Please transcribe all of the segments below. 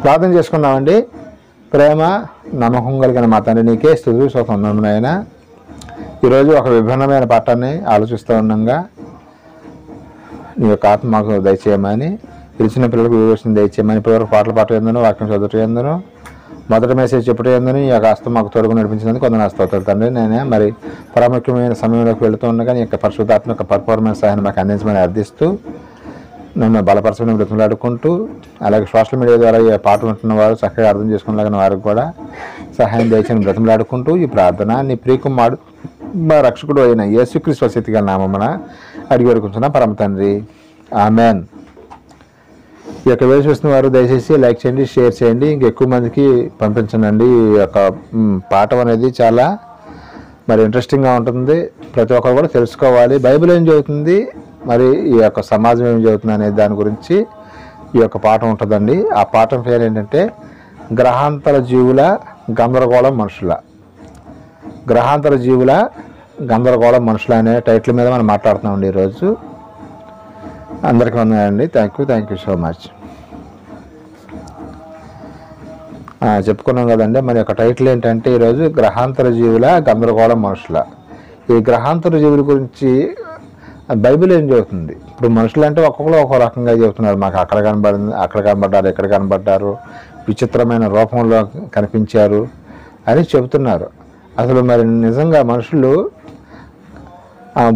ప్రార్థన చేసుకుందామండి. ప్రేమ నమ్మకం కలిగిన మా తండ్రి, నీకే స్తుతులు స్తోత్రములు నాయనా. ఈరోజు ఒక విభిన్నమైన పాఠాన్ని ఆలోచిస్తూ ఉండగా నీ యొక్క ఆత్మ మాకు దయచేయమని, పిలిచిన పిల్లలకు వివేచన దయచేయమని, ఇప్పటివరకు పాటలు పాట ఎందును, వాక్యం చదువుట ఎందును, మొదటి మెసేజ్ చెప్పడం ఎందును ఈ యొక్క హస్తం మాకు తోడుగా నడిపించినందుకు కొందరు స్తోత్రాలు తండ్రి. నేనే మరి ప్రాముఖ్యమైన సమయంలోకి వెళుతూ ఉండగా నీ యొక్క పరిశుద్ధాత్మ యొక్క పర్ఫార్మెన్స్ సహాయాన్ని మాకు అందించమని అర్థిస్తూ, నన్ను బలపరచమని బ్రతిమలాడుకుంటూ, అలాగే సోషల్ మీడియా ద్వారా ఈ పాట ఉంటున్న వారు చక్కగా అర్థం చేసుకునేలాగిన వారికి కూడా సహాయం దయచేయని బ్రతిమలాడుకుంటూ ఈ ప్రార్థన నీ ప్రియకుమారుడు మా రక్షకుడు అయిన యేసుక్రీస్తు వసతిగా నామమున అడిగి వేడుకుంటున్నా పరమ తండ్రి, ఆమెన్. ఈ యొక్క వీడియో చూస్తున్న వారు దయచేసి లైక్ చేయండి, షేర్ చేయండి, ఇంకెక్కువ మందికి పంపించండి. ఈ యొక్క పాఠం అనేది చాలా మరి ఇంట్రెస్టింగ్గా ఉంటుంది. ప్రతి ఒక్కరు కూడా తెలుసుకోవాలి బైబిల్ ఏం చదువుతుంది, మరి ఈ యొక్క సమాజం ఏం చదువుతుంది అనే దాని గురించి ఈ యొక్క పాఠం ఉంటుందండి. ఆ పాఠం పేరు ఏంటంటే గ్రహాంతర జీవుల గందరగోళం మనుషుల. గ్రహాంతర జీవుల గందరగోళం మనుషుల అనే టైటిల్ మీద మనం మాట్లాడుతున్నామండి ఈరోజు. అందరికీ వందనాలండి. Thank you so much. చెప్పుకున్నాం కదండి, మరి యొక్క టైటిల్ ఏంటంటే ఈరోజు గ్రహాంతర జీవుల గందరగోళం మనుషుల. ఈ గ్రహాంతర జీవుల గురించి బైబిల్ ఏం చెబుతుంది? ఇప్పుడు మనుషులు అంటే ఒక్కొక్కరు ఒక్కో రకంగా చెబుతున్నారు. మాకు అక్కడ కనబడ్డారు, ఇక్కడ కనబడ్డారు, విచిత్రమైన రూపంలో కనిపించారు అని చెబుతున్నారు. అసలు మరి నిజంగా మనుషులు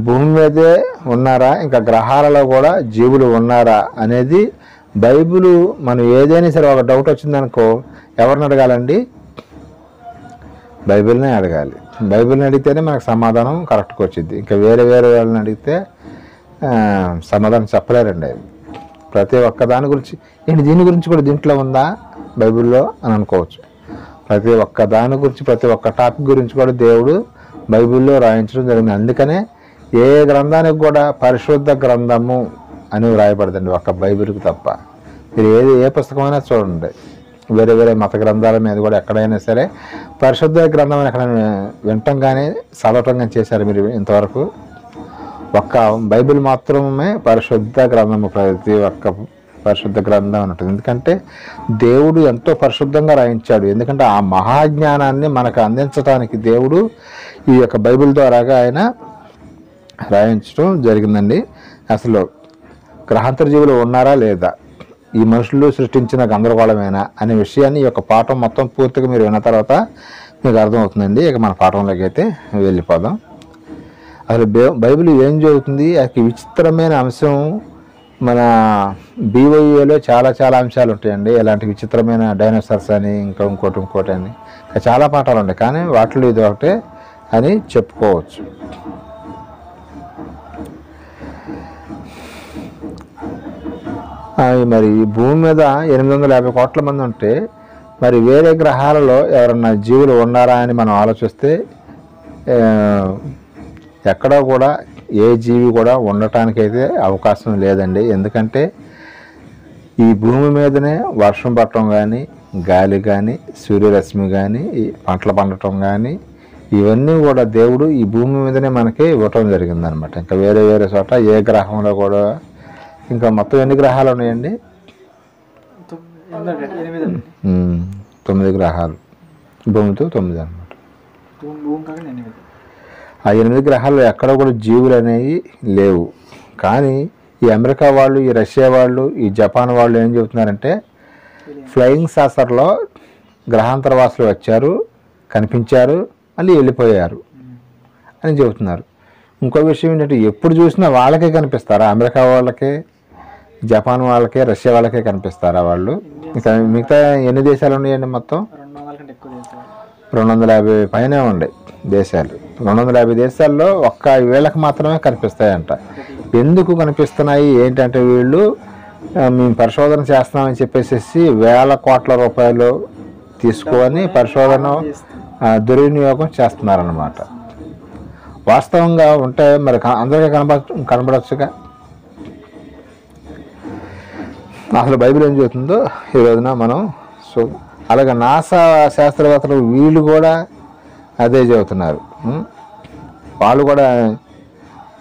భూమి మీదే ఉన్నారా, ఇంకా గ్రహాలలో కూడా జీవులు ఉన్నారా అనేది బైబిల్ మనం ఏదైనా సరే ఒక డౌట్ వచ్చిందనుకో ఎవరిని అడగాలండి? బైబిల్నే అడగాలి. బైబిల్ని అడిగితేనే మనకు సమాధానం కరెక్ట్గా వచ్చింది. ఇంకా వేరే వాళ్ళని అడిగితే సమాధానం చెప్పలేరండి. అది ప్రతి ఒక్క దాని గురించి ఏంటి, దీని గురించి కూడా దీంట్లో ఉందా బైబిల్లో అని అనుకోవచ్చు. ప్రతి ఒక్క దాని గురించి, ప్రతి ఒక్క టాపిక్ గురించి కూడా దేవుడు బైబిల్లో రాయించడం జరిగింది. అందుకనే ఏ గ్రంథానికి కూడా పరిశుద్ధ గ్రంథము అని వ్రాయబడదండి, ఒక్క బైబిల్కి తప్ప. మీరు ఏ పుస్తకమైనా చూడండి, వేరే మత గ్రంథాల మీద కూడా ఎక్కడైనా సరే పరిశుద్ధ గ్రంథం అని ఎక్కడ వినటం కానీ చదవటం కానీ చేశారు మీరు ఇంతవరకు? ఒక్క బైబిల్ మాత్రమే పరిశుద్ధ గ్రంథము, ప్రతి ఒక్క పరిశుద్ధ గ్రంథం అన్నట్టు. ఎందుకంటే దేవుడు ఎంతో పరిశుద్ధంగా రాయించాడు. ఎందుకంటే ఆ మహాజ్ఞానాన్ని మనకు అందించడానికి దేవుడు ఈ యొక్క బైబిల్ ద్వారాగా ఆయన రాయించడం జరిగిందండి. అసలు గ్రహాంతర జీవులు ఉన్నారా లేదా, ఈ మనుషులు సృష్టించిన గందరగోళమేనా అనే విషయాన్ని ఈ యొక్క పాఠం మొత్తం పూర్తిగా మీరు విన్న తర్వాత మీకు అర్థమవుతుందండి. ఇక మన పాఠంలోకి అయితే వెళ్ళిపోదాం. అసలు బైబిల్ ఏం చదువుతుంది? అది విచిత్రమైన అంశం. మన BYAలో చాలా అంశాలు ఉంటాయండి. ఎలాంటి విచిత్రమైన డైనోసార్స్ అని ఇంకోటి అని ఇంకా చాలా పాఠాలు ఉంటాయి. కానీ వాటిలో ఇది ఒకటే అని చెప్పుకోవచ్చు. మరి ఈ భూమి మీద 850 కోట్ల మంది ఉంటే మరి వేరే గ్రహాలలో ఎవరన్నా జీవులు ఉన్నారా అని మనం ఆలోచిస్తే ఎక్కడా కూడా ఏ జీవి కూడా ఉండటానికైతే అవకాశం లేదండి. ఎందుకంటే ఈ భూమి మీదనే వర్షం పడటం కానీ, గాలి కానీ, సూర్యరశ్మి కానీ, పంటలు పండటం కానీ ఇవన్నీ కూడా దేవుడు ఈ భూమి మీదనే మనకి ఇవ్వటం జరిగిందనమాట. ఇంకా వేరే చోట ఏ గ్రహంలో కూడా. ఇంకా మొత్తం ఎన్ని గ్రహాలు ఉన్నాయండి? 9 గ్రహాలు. భూమితో 9 అనమాట. ఆ 8 గ్రహాల్లో ఎక్కడ కూడా జీవులు అనేవి లేవు. కానీ ఈ అమెరికా వాళ్ళు, ఈ రష్యా వాళ్ళు, ఈ జపాన్ వాళ్ళు ఏం చెబుతున్నారంటే ఫ్లయింగ్ సాసర్లో గ్రహాంతర వాసులు వచ్చారు, కనిపించారు, మళ్ళీ వెళ్ళిపోయారు అని చెబుతున్నారు. ఇంకో విషయం ఏంటంటే ఎప్పుడు చూసినా వాళ్ళకే కనిపిస్తారా? అమెరికా వాళ్ళకే, జపాన్ వాళ్ళకే, రష్యా వాళ్ళకే కనిపిస్తారా వాళ్ళు? ఇంకా మిగతా ఎన్ని దేశాలు ఉన్నాయండి? మొత్తం 250 పైనే ఉండే దేశాలు. 250 దేశాల్లో ఒక్క వీళ్ళకి మాత్రమే కనిపిస్తాయంట. ఎందుకు కనిపిస్తున్నాయి ఏంటంటే వీళ్ళు మేము పరిశోధన చేస్తున్నామని చెప్పేసి వేల కోట్ల రూపాయలు తీసుకొని పరిశోధన దుర్వినియోగం చేస్తున్నారన్నమాట. వాస్తవంగా ఉంటే మరి అందరికీ కనబడచ్చుగా. అసలు బైబిల్ ఏం చెబుతుందో ఈ రోజున మనం అలాగే నాసా శాస్త్రవేత్తలు వీళ్ళు కూడా అదే చెబుతున్నారు. వాళ్ళు కూడా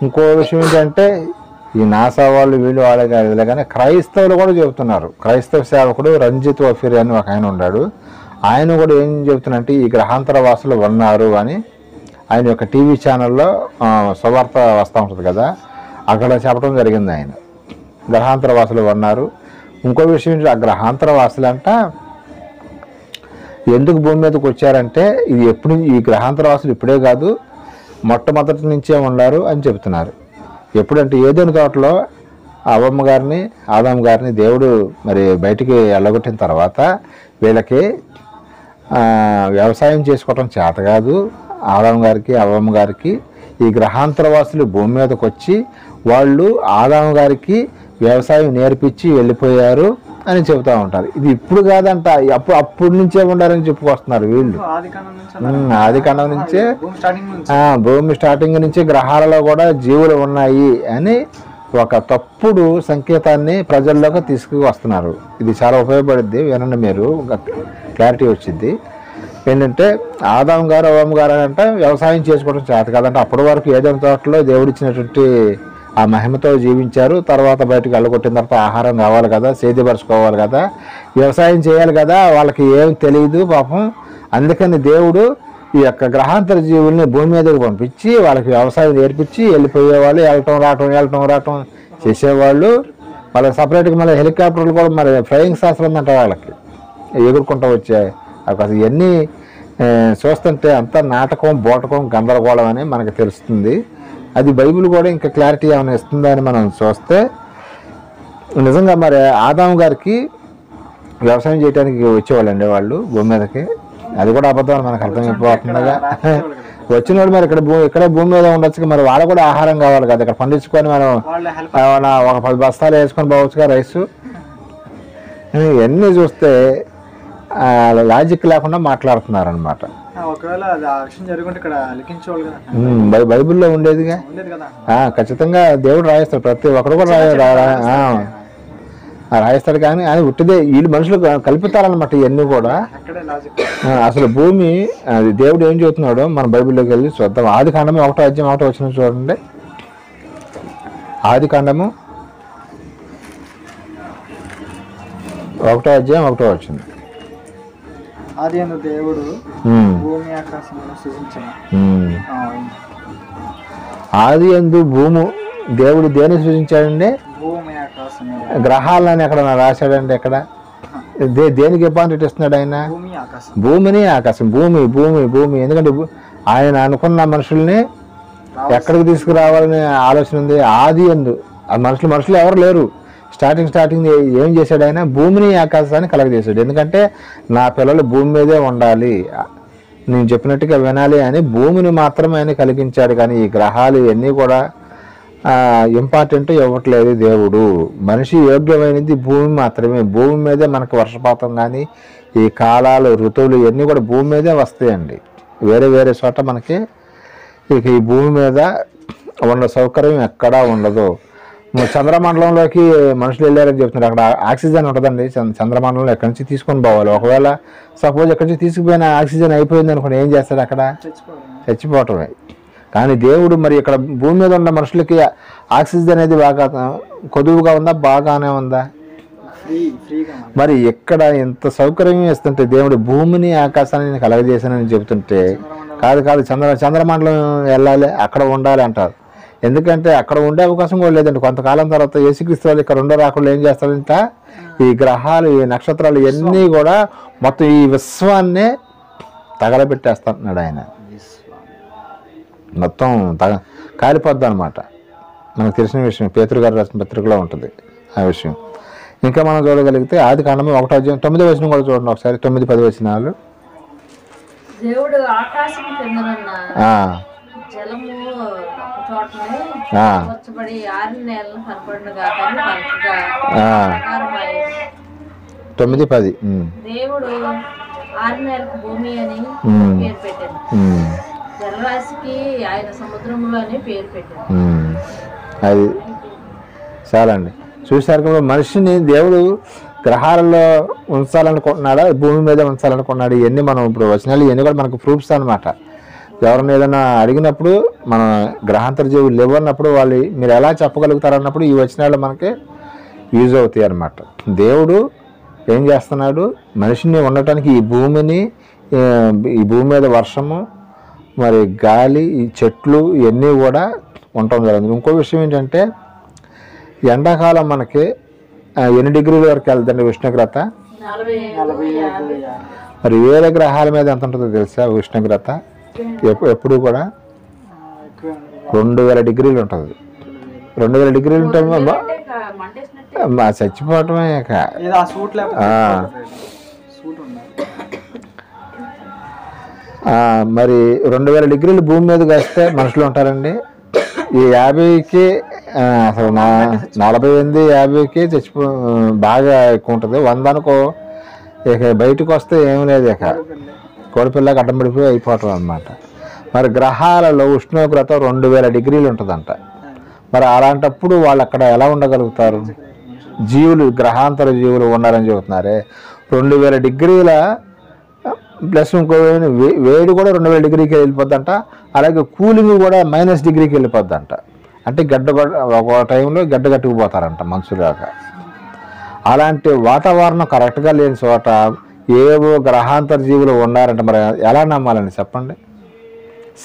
ఇంకో విషయం ఏంటంటే ఈ నాసా వాళ్ళు వీళ్ళు వాళ్ళే కాదు, కానీ క్రైస్తవులు కూడా చెబుతున్నారు. క్రైస్తవ సేవకుడు రంజిత్ వఫీర్ అని ఒక ఆయన ఉన్నాడు. ఆయన కూడా ఏం చెబుతున్నారంటే ఈ గ్రహాంతర వాసులు ఉన్నారు అని ఆయన యొక్క టీవీ ఛానల్లో సువార్త వస్తూ ఉంటుంది కదా, అక్కడ చెప్పడం జరిగింది. ఆయన గ్రహాంతర వాసులు ఉన్నారు. ఇంకో విషయం, ఆ గ్రహాంతర వాసులు అంట ఎందుకు భూమి మీదకి వచ్చారంటే ఇది ఎప్పుడు, ఈ గ్రహాంతర వాసులు ఇప్పుడే కాదు మొట్టమొదటి నుంచే ఉన్నారు అని చెబుతున్నారు. ఎప్పుడంటే ఏదైనా తోటలో అవ్వమ్మ గారిని ఆదాం గారిని దేవుడు మరి బయటికి వెళ్ళగొట్టిన తర్వాత వీళ్ళకి వ్యవసాయం చేసుకోవటం చేత కాదు. ఆదాం గారికి అవ్వమ్మ గారికి ఈ గ్రహాంతర వాసులు భూమి మీదకి వచ్చి వాళ్ళు ఆదాం గారికి వ్యవసాయం నేర్పించి వెళ్ళిపోయారు అని చెబుతూ ఉంటారు. ఇది ఇప్పుడు కాదంట, అప్పుడు నుంచే ఉండాలని చెప్పుకొస్తున్నారు వీళ్ళు. ఆది కాండం నుంచే, భూమి స్టార్టింగ్ నుంచి గ్రహాలలో కూడా జీవులు ఉన్నాయి అని ఒక తప్పుడు సంకేతాన్ని ప్రజల్లోకి తీసుకువస్తున్నారు. ఇది చాలా ఉపయోగపడుద్ది, వినండి మీరు, క్లారిటీ వచ్చింది. ఏంటంటే ఆదాం గారు అవ్వమ్మ గారు అంటే వ్యవసాయం చేసుకోవడం చేత కాదంటే అప్పటి వరకు ఏదైనా తోటలో దేవుడిచ్చినటువంటి ఆ మహిమతో జీవించారు. తర్వాత బయటకు వెళ్ళగొట్టిన తర్వాత ఆహారం కావాలి కదా, సేద్యపరుచుకోవాలి కదా, వ్యవసాయం చేయాలి కదా, వాళ్ళకి ఏం తెలియదు పాపం. అందుకని దేవుడు ఈ యొక్క గ్రహాంతర జీవుల్ని భూమి మీదకి పంపించి వాళ్ళకి వ్యవసాయం నేర్పించి వెళ్ళిపోయేవాళ్ళు, వెళ్ళటం రావటం చేసేవాళ్ళు. వాళ్ళకి సపరేట్గా మళ్ళీ హెలికాప్టర్లు కూడా మరి ఫ్లయింగ్ శాస్త్రం ఉందంట వాళ్ళకి, ఎగురుకుంటూ వచ్చే అవకాశం. ఇవన్నీ చూస్తుంటే అంతా నాటకం, బోటకం, గందరగోళం అని మనకు తెలుస్తుంది. అది బైబిల్ కూడా ఇంకా క్లారిటీ ఏమైనా ఇస్తుందా అని మనం చూస్తే నిజంగా మరి ఆదాం గారికి వ్యవసాయం చేయడానికి వచ్చేవాళ్ళండి వాళ్ళు భూమి మీదకి. అది కూడా అబద్ధం మనకు అర్థమైపోతుండగా. వచ్చిన వాళ్ళు మరి ఇక్కడే భూమి మీద ఉండొచ్చు, మరి వాళ్ళకు కూడా ఆహారం కావాలి కదా, ఇక్కడ పండించుకొని మనం ఒక 10 బస్తాలు వేసుకొని పోవచ్చుగా రైసు. ఇవన్నీ చూస్తే లాజిక్ లేకుండా మాట్లాడుతున్నారు అనమాట. బైబిల్లో ఉండేదిగా, ఖచ్చితంగా దేవుడు రాయిస్తాడు, ప్రతి ఒక్కరు కూడా రాయిస్తాడు. కానీ అది ఉట్టిదే వీళ్ళు మనుషులు కల్పితారనమాట ఇవన్నీ కూడా. అసలు భూమి అది దేవుడు ఏం చెబుతున్నాడో మన బైబిల్లోకి వెళ్ళి చూద్దాం. ఆది కాండము 1వ అధ్యాయం 1వ వచనం చూడండి. ఆది కాండము 1వ అధ్యాయం 1వ వచనం. ఆదియందు దేవుడు భూమి ఆకాశములను సృజించెను. ఆదియందు భూము దేవుడు దేని సృజించాడండి? భూమి ఆకాశం. గ్రహాలని ఎక్కడ రాశాడండి? ఎక్కడ దేనికి ఇంపార్టెంట్ ఇస్తున్నాడు ఆయన? భూమిని ఆకాశం. భూమి భూమి భూమి. ఎందుకంటే ఆయన అనుకున్న మనుషుల్ని ఎక్కడికి తీసుకురావాలనే ఆలోచన ఉంది. ఆదియందు ఆ మనుషులు ఎవరు లేరు. స్టార్టింగ్ ఏం చేశాడు ఆయన? భూమిని ఆకాశాన్ని కలగజేశాడు. ఎందుకంటే నా పిల్లలు భూమి మీదే ఉండాలి, నేను చెప్పినట్టుగా వినాలి అని భూమిని మాత్రమే ఆయన కలిగించాడు. కానీ ఈ గ్రహాలు ఇవన్నీ కూడా ఇంపార్టెంట్ ఇవ్వట్లేదు దేవుడు. మనిషి యోగ్యమైనది భూమి మాత్రమే. భూమి మీదే మనకు వర్షపాతం కానీ ఈ కాలాలు, ఋతువులు ఇవన్నీ కూడా భూమి మీదే వస్తాయండి. వేరే చోట మనకి ఇక ఈ భూమి మీద ఉన్న సౌకర్యం ఎక్కడా ఉండదు. చంద్రమండలంలోకి మనుషులు వెళ్ళారని చెప్తున్నారు. అక్కడ ఆక్సిజన్ ఉంటుందండి. చంద్రమండలంలో ఎక్కడి నుంచి తీసుకొని పోవాలి. ఒకవేళ సపోజ్ ఎక్కడి నుంచి తీసుకుపోయిన ఆక్సిజన్ అయిపోయింది అనుకోండి, ఏం చేస్తాడు? అక్కడ చచ్చిపోవటమే. కానీ దేవుడు మరి ఇక్కడ భూమి మీద ఉన్న మనుషులకి ఆక్సిజన్ అనేది బాగా కొదువుగా ఉందా? బాగానే ఉందా? మరి ఎక్కడ ఎంత సౌకర్యం ఇస్తుంటే దేవుడు భూమిని ఆకాశాన్ని కలగజేశానని చెబుతుంటే కాదు చంద్రమండలం వెళ్ళాలి, అక్కడ ఉండాలి అంటారు. ఎందుకంటే అక్కడ ఉండే అవకాశం కూడా లేదండి. కొంతకాలం తర్వాత యేసుక్రీస్తు వాళ్ళు ఇక్కడ ఉండో రాకుండా ఏం చేస్తారంట, ఈ గ్రహాలు, ఈ నక్షత్రాలు ఇవన్నీ కూడా మొత్తం ఈ విశ్వాన్నే తగలబెట్టేస్తున్నాడు ఆయన. మొత్తం కాలిపోద్ది అనమాట. మనకు తెలిసిన విషయం, పేతురు గారు రాసిన పత్రికలో ఉంటుంది ఆ విషయం. ఇంకా మనం చూడగలిగితే ఆది కాండము 1వ అధ్యాయం 9వ వచనం కూడా చూడండి ఒకసారి. 9-10 వచనాలు. దేవుడు ఆకాశం కిందనున్న జలము చోటనే వచ్చబడి 6 నెలలు కనపడునుగా కానీ పలకగా 9-10. దేవుడు 6 నెలలకు భూమి అని పేరు పెట్టాడు, జలరాశికి ఆయన సముద్రంలో అని పేరు పెట్టాడు. అది చాలా అండి. చూసారు కదా, మనిషిని దేవుడు గ్రహాలలో ఉంచాలనుకుంటున్నాడా, భూమి మీద ఉంచాలనుకున్నాడు? ఇవన్నీ మనం ఇప్పుడు వచనాలు ఇవన్నీ కూడా మనకు ప్రూఫ్స్ అనమాట. ఎవరైనా ఏదైనా అడిగినప్పుడు మన గ్రహాంతర జీవులు లేవన్నప్పుడు వాళ్ళు మీరు ఎలా చెప్పగలుగుతారన్నప్పుడు ఈ వచనాలు మనకి యూజ్ అవుతాయి అన్నమాట. దేవుడు ఏం చేస్తున్నాడు, మనిషిని ఉండటానికి ఈ భూమిని, ఈ భూమి మీద వర్షము, మరి గాలి, ఈ చెట్లు ఇవన్నీ కూడా ఉండటం జరుగుతుంది. ఇంకో విషయం ఏంటంటే ఎండాకాలం మనకి ఎన్ని డిగ్రీల వరకు వెళ్తుంది ఉష్ణోగ్రత? 40 మరి వేరే గ్రహాల మీద ఎంత ఉంటుందో తెలుసా ఉష్ణోగ్రత? ఎప్పుడు కూడా 2000 డిగ్రీలు ఉంటుంది. 2000 డిగ్రీలు ఉంటే చచ్చిపోవటమే. మరి 2000 డిగ్రీలు భూమి మీద వేస్తే మనుషులు ఉంటారండి. ఈ 50కి అసలు 48, 50కి బాగా ఎక్కువ ఉంటుంది. 100 అనుకో ఇక బయటకు వస్తే ఏం లేదు, ఇక కోడిపిల్లకి అడ్డం పడిపోయి అయిపోవటం అన్నమాట. మరి గ్రహాలలో ఉష్ణోగ్రత 2000 డిగ్రీలు ఉంటుందంట. మరి అలాంటప్పుడు వాళ్ళు అక్కడ ఎలా ఉండగలుగుతారు? జీవులు, గ్రహాంతర జీవులు ఉన్నారని చెబుతున్నారే. 2000 డిగ్రీల ప్లస్ ఇంకో వేడి కూడా 2000 డిగ్రీకి వెళ్ళిపోద్దంట. అలాగే కూలింగ్ కూడా -డిగ్రీకి వెళ్ళిపోద్దంట. అంటే ఒక టైంలో గట్టుకుపోతారంట మనుషులాగా. అలాంటి వాతావరణం కరెక్ట్గా లేని చోట ఏవో గ్రహాంతర జీవులు ఉన్నారంట. మరి ఎలా నమ్మాలండి చెప్పండి?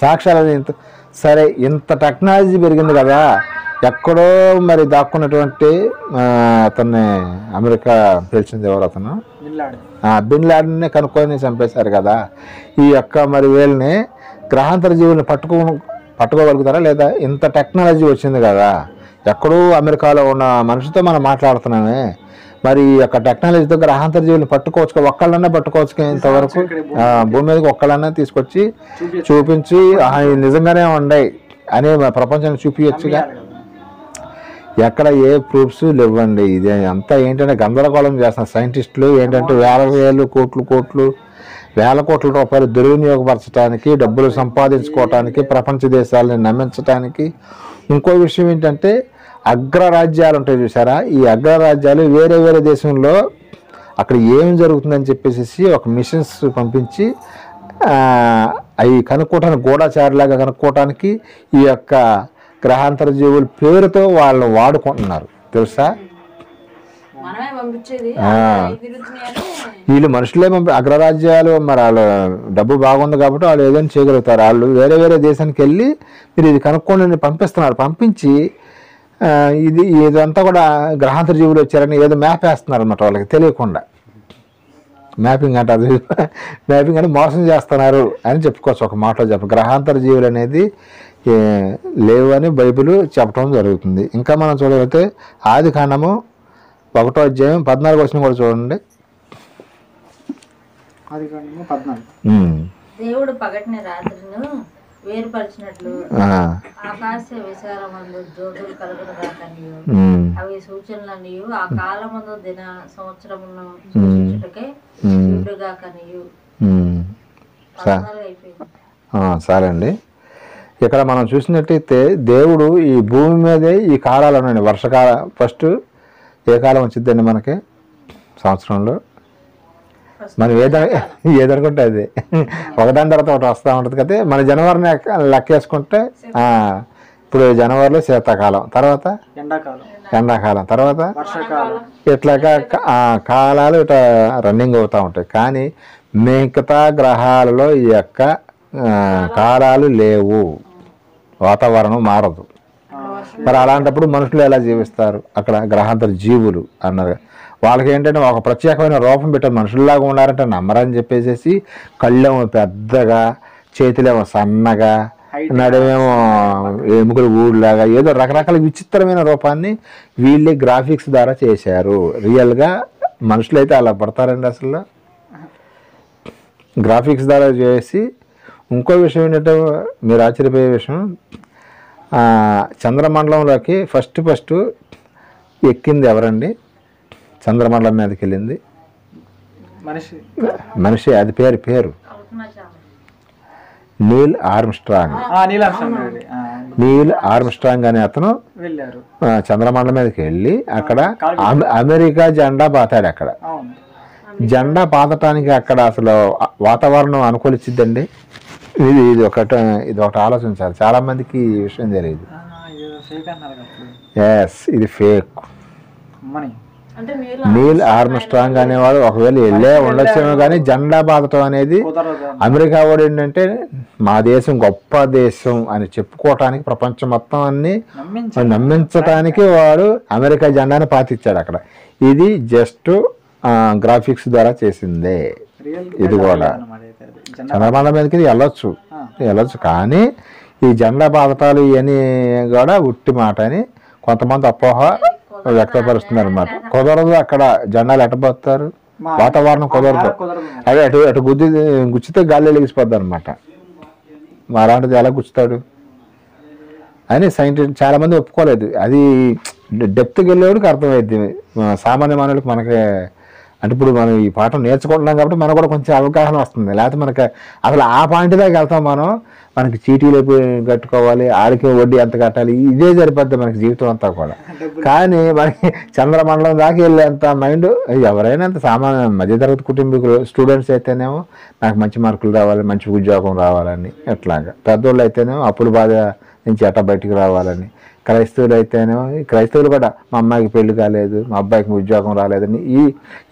సాక్ష్యాలు సరే, ఇంత టెక్నాలజీ పెరిగింది కదా, ఎక్కడో మరి దాక్కున్నటువంటి అతన్ని అమెరికా పిలిచింది ఎవరు అతను, బిన్ లాడెన్ని కనుక్కొని చంపేశారు కదా. ఈ యొక్క మరి వీళ్ళని గ్రహాంతర జీవుల్ని పట్టుకోగలుగుతారా లేదా? ఇంత టెక్నాలజీ వచ్చింది కదా, ఎక్కడో అమెరికాలో ఉన్న మనిషితో మనం మాట్లాడుతున్నామే. మరి ఈ యొక్క టెక్నాలజీతో గ్రహాంతర జీవుల్ని పట్టుకోవచ్చు, ఒక్కళ్ళన్నా పట్టుకోవచ్చు. ఇంతవరకు భూమి మీదకి ఒక్కళ్ళన్నా తీసుకొచ్చి చూపించి నిజంగానే ఉన్నాయి అని ప్రపంచాన్ని చూపించచ్చుగా. ఎక్కడ ఏ ప్రూఫ్స్ లేవండి. ఇది అంతా ఏంటంటే గందరగోళం చేస్తున్న సైంటిస్టులు ఏంటంటే వేల కోట్ల రూపాయలు దుర్వినియోగపరచడానికి, డబ్బులు సంపాదించుకోవటానికి, ప్రపంచ దేశాలని నమ్మించడానికి. ఇంకో విషయం ఏంటంటే అగ్రరాజ్యాలు ఉంటాయి చూసారా, ఈ అగ్రరాజ్యాలు వేరే వేరే దేశంలో అక్కడ ఏం జరుగుతుందని చెప్పేసి ఒక మిషన్స్ పంపించి అవి కనుక్కోవటానికి, గూఢచారులాగా కనుక్కోవటానికి ఈ యొక్క గ్రహాంతర జీవుల పేరుతో వాళ్ళు వాడుకుంటున్నారు తెలుసా. వీళ్ళు మనుషులే అగ్రరాజ్యాలు, మరి వాళ్ళు డబ్బు బాగుంది కాబట్టి వాళ్ళు ఏదైనా చేయగలుగుతారు. వాళ్ళు వేరే వేరే దేశానికి వెళ్ళి మీరు ఇది కనుక్కోండి పంపిస్తున్నారు. పంపించి ఇదంతా కూడా గ్రహాంతర జీవులు వచ్చారని ఏదో మ్యాప్ వేస్తున్నారు అన్నమాట, వాళ్ళకి తెలియకుండా. మ్యాపింగ్ అంటారు, మ్యాపింగ్ అంటే మోసం చేస్తున్నారు అని చెప్పుకోవచ్చు. ఒక మాటలో గ్రహాంతర జీవులు అనేది లేవు అని బైబిల్ చెప్పడం జరుగుతుంది. ఇంకా మనం చూడగలిగితే ఆదికాండము 1వ అధ్యాయం 14వ వచనం కూడా చూడండి. దేవుడు పగటిని రాత్రిను వేరుపరిచినట్లు ఆకాశ విశాలమందు జ్యోతులు కలుగును గాకనియు అవి సూచనలనియు ఆ కాలమందు దిన సంవత్సరమును సూచించుటకే గాకనియు. సరే అండి, ఇక్కడ మనం చూసినట్టయితే దేవుడు ఈ భూమి మీదే ఈ కాలాలు ఉన్నాయండి. వర్షకాలం ఫస్ట్ ఏ కాలం వచ్చిందండి మనకి సంవత్సరంలో? మనం ఏదనుకుంటే అది ఒకదాని తర్వాత ఒకటి వస్తూ ఉంటుంది కదా. మన జనవరిని లెక్కేసుకుంటే ఇప్పుడు జనవరిలో శీతాకాలం, తర్వాత ఎండాకాలం, తర్వాత ఇట్లాగా కాలాలు ఇట్లా రన్నింగ్ అవుతూ ఉంటాయి. కానీ మిగతా గ్రహాలలో ఈ యొక్క కాలాలు లేవు, వాతావరణం మారదు. మరి అలాంటప్పుడు మనుషులు ఎలా జీవిస్తారు? అక్కడ గ్రహాంతర జీవులు అన్నారు. వాళ్ళకి ఏంటంటే ఒక ప్రత్యేకమైన రూపం పెట్టారు. మనుషుల్లాగా ఉన్నారంటే నమ్మరని చెప్పేసి కళ్ళేమో పెద్దగా, చేతులేమో సన్నగా, నడుమేమో ఎముకలు ఊళ్ళలాగా ఏదో రకరకాల విచిత్రమైన రూపాన్ని వీళ్ళే గ్రాఫిక్స్ ద్వారా చేశారు. రియల్గా మనుషులు అయితే అలా పడతారండి అసలు? గ్రాఫిక్స్ ద్వారా చేసి. ఇంకో విషయం ఏంటంటే మీరు ఆశ్చర్యపోయే విషయం, చంద్రమండలంలోకి ఫస్ట్ ఎక్కింది ఎవరండి? చంద్రమండలం మీదకి వెళ్ళింది మనిషి. అది పేరు నీల్ ఆర్మ్స్ట్రాంగ్. నీల్ ఆర్మ్స్ట్రాంగ్ అనే అతను చంద్రమండలం మీదకి వెళ్ళి అక్కడ అమెరికా జెండా పాతాడు. అక్కడ జెండా పాతటానికి అక్కడ అసలు వాతావరణం అనుకూలించిద్దండి? ఇది ఒకటి ఆలోచించాలి. చాలా మందికి ఈ విషయం తెలియదు. ఎస్, ఇది ఫేక్. అంటే నీల్ ఆర్మ్స్ట్రాంగ్ అనేవాడు ఒకవేళ వెళ్ళే ఉండొచ్చేమో కానీ జెండా బాధటం అనేది అమెరికా వాడు ఏంటంటే మా దేశం గొప్ప దేశం అని చెప్పుకోవటానికి ప్రపంచం మొత్తం అన్ని నమ్మించటానికి వాడు అమెరికా జెండాని పాతిచ్చాడు అక్కడ. ఇది జస్ట్ గ్రాఫిక్స్ ద్వారా చేసిందే. ఇది కూడా చంద్రబాబు మీదకి వెళ్ళొచ్చు కానీ ఈ జెండా బాధటాలు ఇవన్నీ కూడా ఉట్టి మాట అని కొంతమంది అపోహ వ్యక్తపరుస్తున్నారు అనమాట. కుదరదు, అక్కడ జెండాలు ఎట్టబోతారు, వాతావరణం కుదరదు, అదే అటు గుచ్చితే గాలి వెలిగిసిపోద్ది అనమాట. అలాంటిది ఎలా గుచ్చుతాడు అని సైంటిస్ట్ చాలా మంది ఒప్పుకోలేదు. అది డెప్త్కి వెళ్ళేవాడికి అర్థమైంది. సామాన్య మానవుడికి మనకి అంటే ఇప్పుడు మనం ఈ పాఠం నేర్చుకుంటున్నాం కాబట్టి మనకు కూడా కొంచెం అవగాహన వస్తుంది. లేకపోతే మనకి అసలు ఆ పాయింట్ దాకా వెళ్తాం మనకి చీటీలు కట్టుకోవాలి, ఆడికి వడ్డీ ఎంత కట్టాలి, ఇదే సరిపోద్ది మనకి జీవితం అంతా కూడా. కానీ మనకి చంద్రమండలం దాకా వెళ్ళేంత మైండ్ ఎవరైనా అంత సామాన్య మధ్యతరగతి కుటుంబీకులు స్టూడెంట్స్ అయితేనేమో నాకు మంచి మార్కులు రావాలి, మంచి ఉద్యోగం రావాలని, ఎట్లాగా పెద్దోళ్ళు అయితేనేమో అప్పుల బాధ నుంచి ఎట్ట బయటికి రావాలని, క్రైస్తవులు అయితేనేమో క్రైస్తవులు కూడా మా అమ్మాయికి పెళ్లి కాలేదు, మా అబ్బాయికి ఉద్యోగం రాలేదని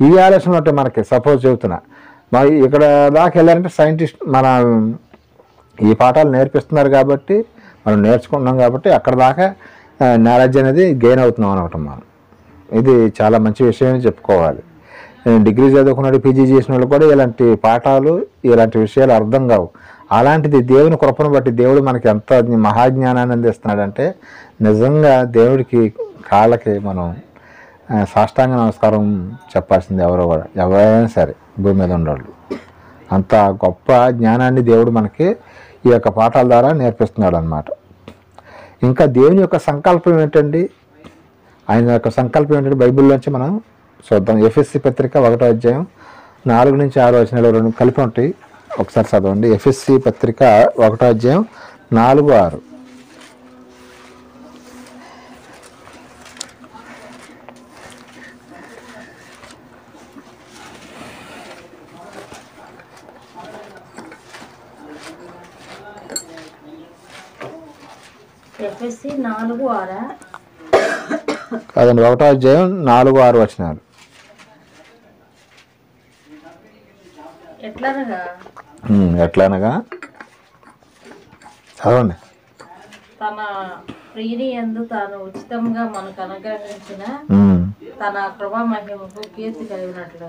ఈ ఆలోచన ఉంటే మనకి సపోజ్ చెబుతున్నా. మరి ఇక్కడ దాకా వెళ్ళాలంటే సైంటిస్ట్ మన ఈ పాఠాలు నేర్పిస్తున్నారు కాబట్టి మనం నేర్చుకుంటున్నాం కాబట్టి అక్కడ దాకా నాలెడ్జ్ అనేది గెయిన్ అవుతున్నాం అనమాట మనం. ఇది చాలా మంచి విషయం చెప్పుకోవాలి. డిగ్రీ చదువుకున్నాడు, పీజీ చేసిన వాళ్ళు కూడా ఇలాంటి పాఠాలు ఇలాంటి విషయాలు అర్థం కావు. అలాంటిది దేవుని కృపను బట్టి దేవుడు మనకి ఎంత మహాజ్ఞానాన్ని అందిస్తున్నాడంటే నిజంగా దేవుడికి కాళ్ళకి మనం సాష్టాంగ నమస్కారం చెప్పాల్సింది ఎవరైనా సరే భూమి మీద ఉండేవాళ్ళు. అంత గొప్ప జ్ఞానాన్ని దేవుడు మనకి ఈ యొక్క పాఠాల ద్వారా నేర్పిస్తున్నాడు అన్నమాట. ఇంకా దేవుని యొక్క సంకల్పం ఏంటండి? ఆయన యొక్క సంకల్పం ఏంటంటే బైబిల్లోంచి మనం చూద్దాం. ఎఫెసీ పత్రిక 1వ అధ్యాయం 4 నుంచి 6 వచనాలు 2 కలిపి ఉంటాయి, ఒకసారి చదవండి. ఎఫెసీ పత్రిక 1వ అధ్యాయం 4, 6. ఎఫెసీ 4:6 కాదండి, 1వ అధ్యాయం 4, 6 వచనాలు. ఎట్లనగా చదవండి. తన ప్రియుని యందు తాను ఉచితంగా మనకు అనుగ్రహించిన తన కృపా మహిమకు కీర్తి కలిగినట్లు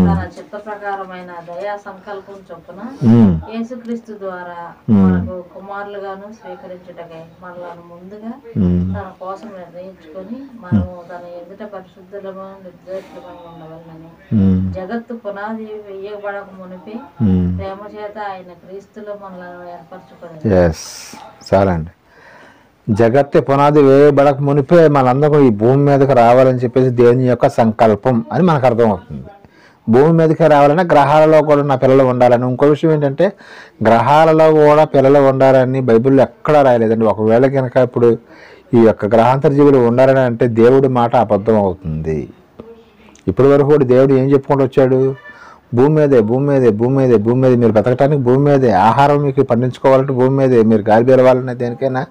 తన చిత్త ప్రకారమైన దయా సంకల్పం చొప్పున యేసుక్రీస్తు ద్వారా మనకు కుమారులుగాను స్వీకరించుటకై మనలను ముందుగా తన కోసం నిర్ణయించుకొని మనము తన ఎదుట పరిశుద్ధులము నిర్దోషులమై ఉండవలనని జగత్తు పునాది వేయబడక మునిపే ప్రేమ చేత ఆయన క్రీస్తులో మనలను ఏర్పరచుకోవాలి. చాలండి. జగత్తు పునాది వేయబడక మునిపే మనందరం ఈ భూమి మీదకి రావాలని చెప్పేసి దేవుని యొక్క సంకల్పం అని మనకు అర్థమవుతుంది. భూమి మీదకి రావాలన్నా గ్రహాలలో కూడా నా పిల్లలు ఉండాలని. ఇంకో విషయం ఏంటంటే గ్రహాలలో కూడా పిల్లలు ఉండాలని బైబిల్లో ఎక్కడా రాయలేదండి. ఒకవేళ కనుక ఇప్పుడు ఈ యొక్క గ్రహాంతర జీవులు ఉండాలని అంటే దేవుడి మాట అబద్ధం అవుతుంది. ఇప్పటి వరకు కూడా దేవుడు ఏం చెప్పుకుంటూ వచ్చాడు? భూమి మీదే భూమి మీదే భూమి మీదే భూమి మీద మీరు బతకటానికి భూమి మీదే, ఆహారం మీకు పండించుకోవాలంటే భూమి మీదే, మీరు గాలి పీలవాలన్నా దేనికైనా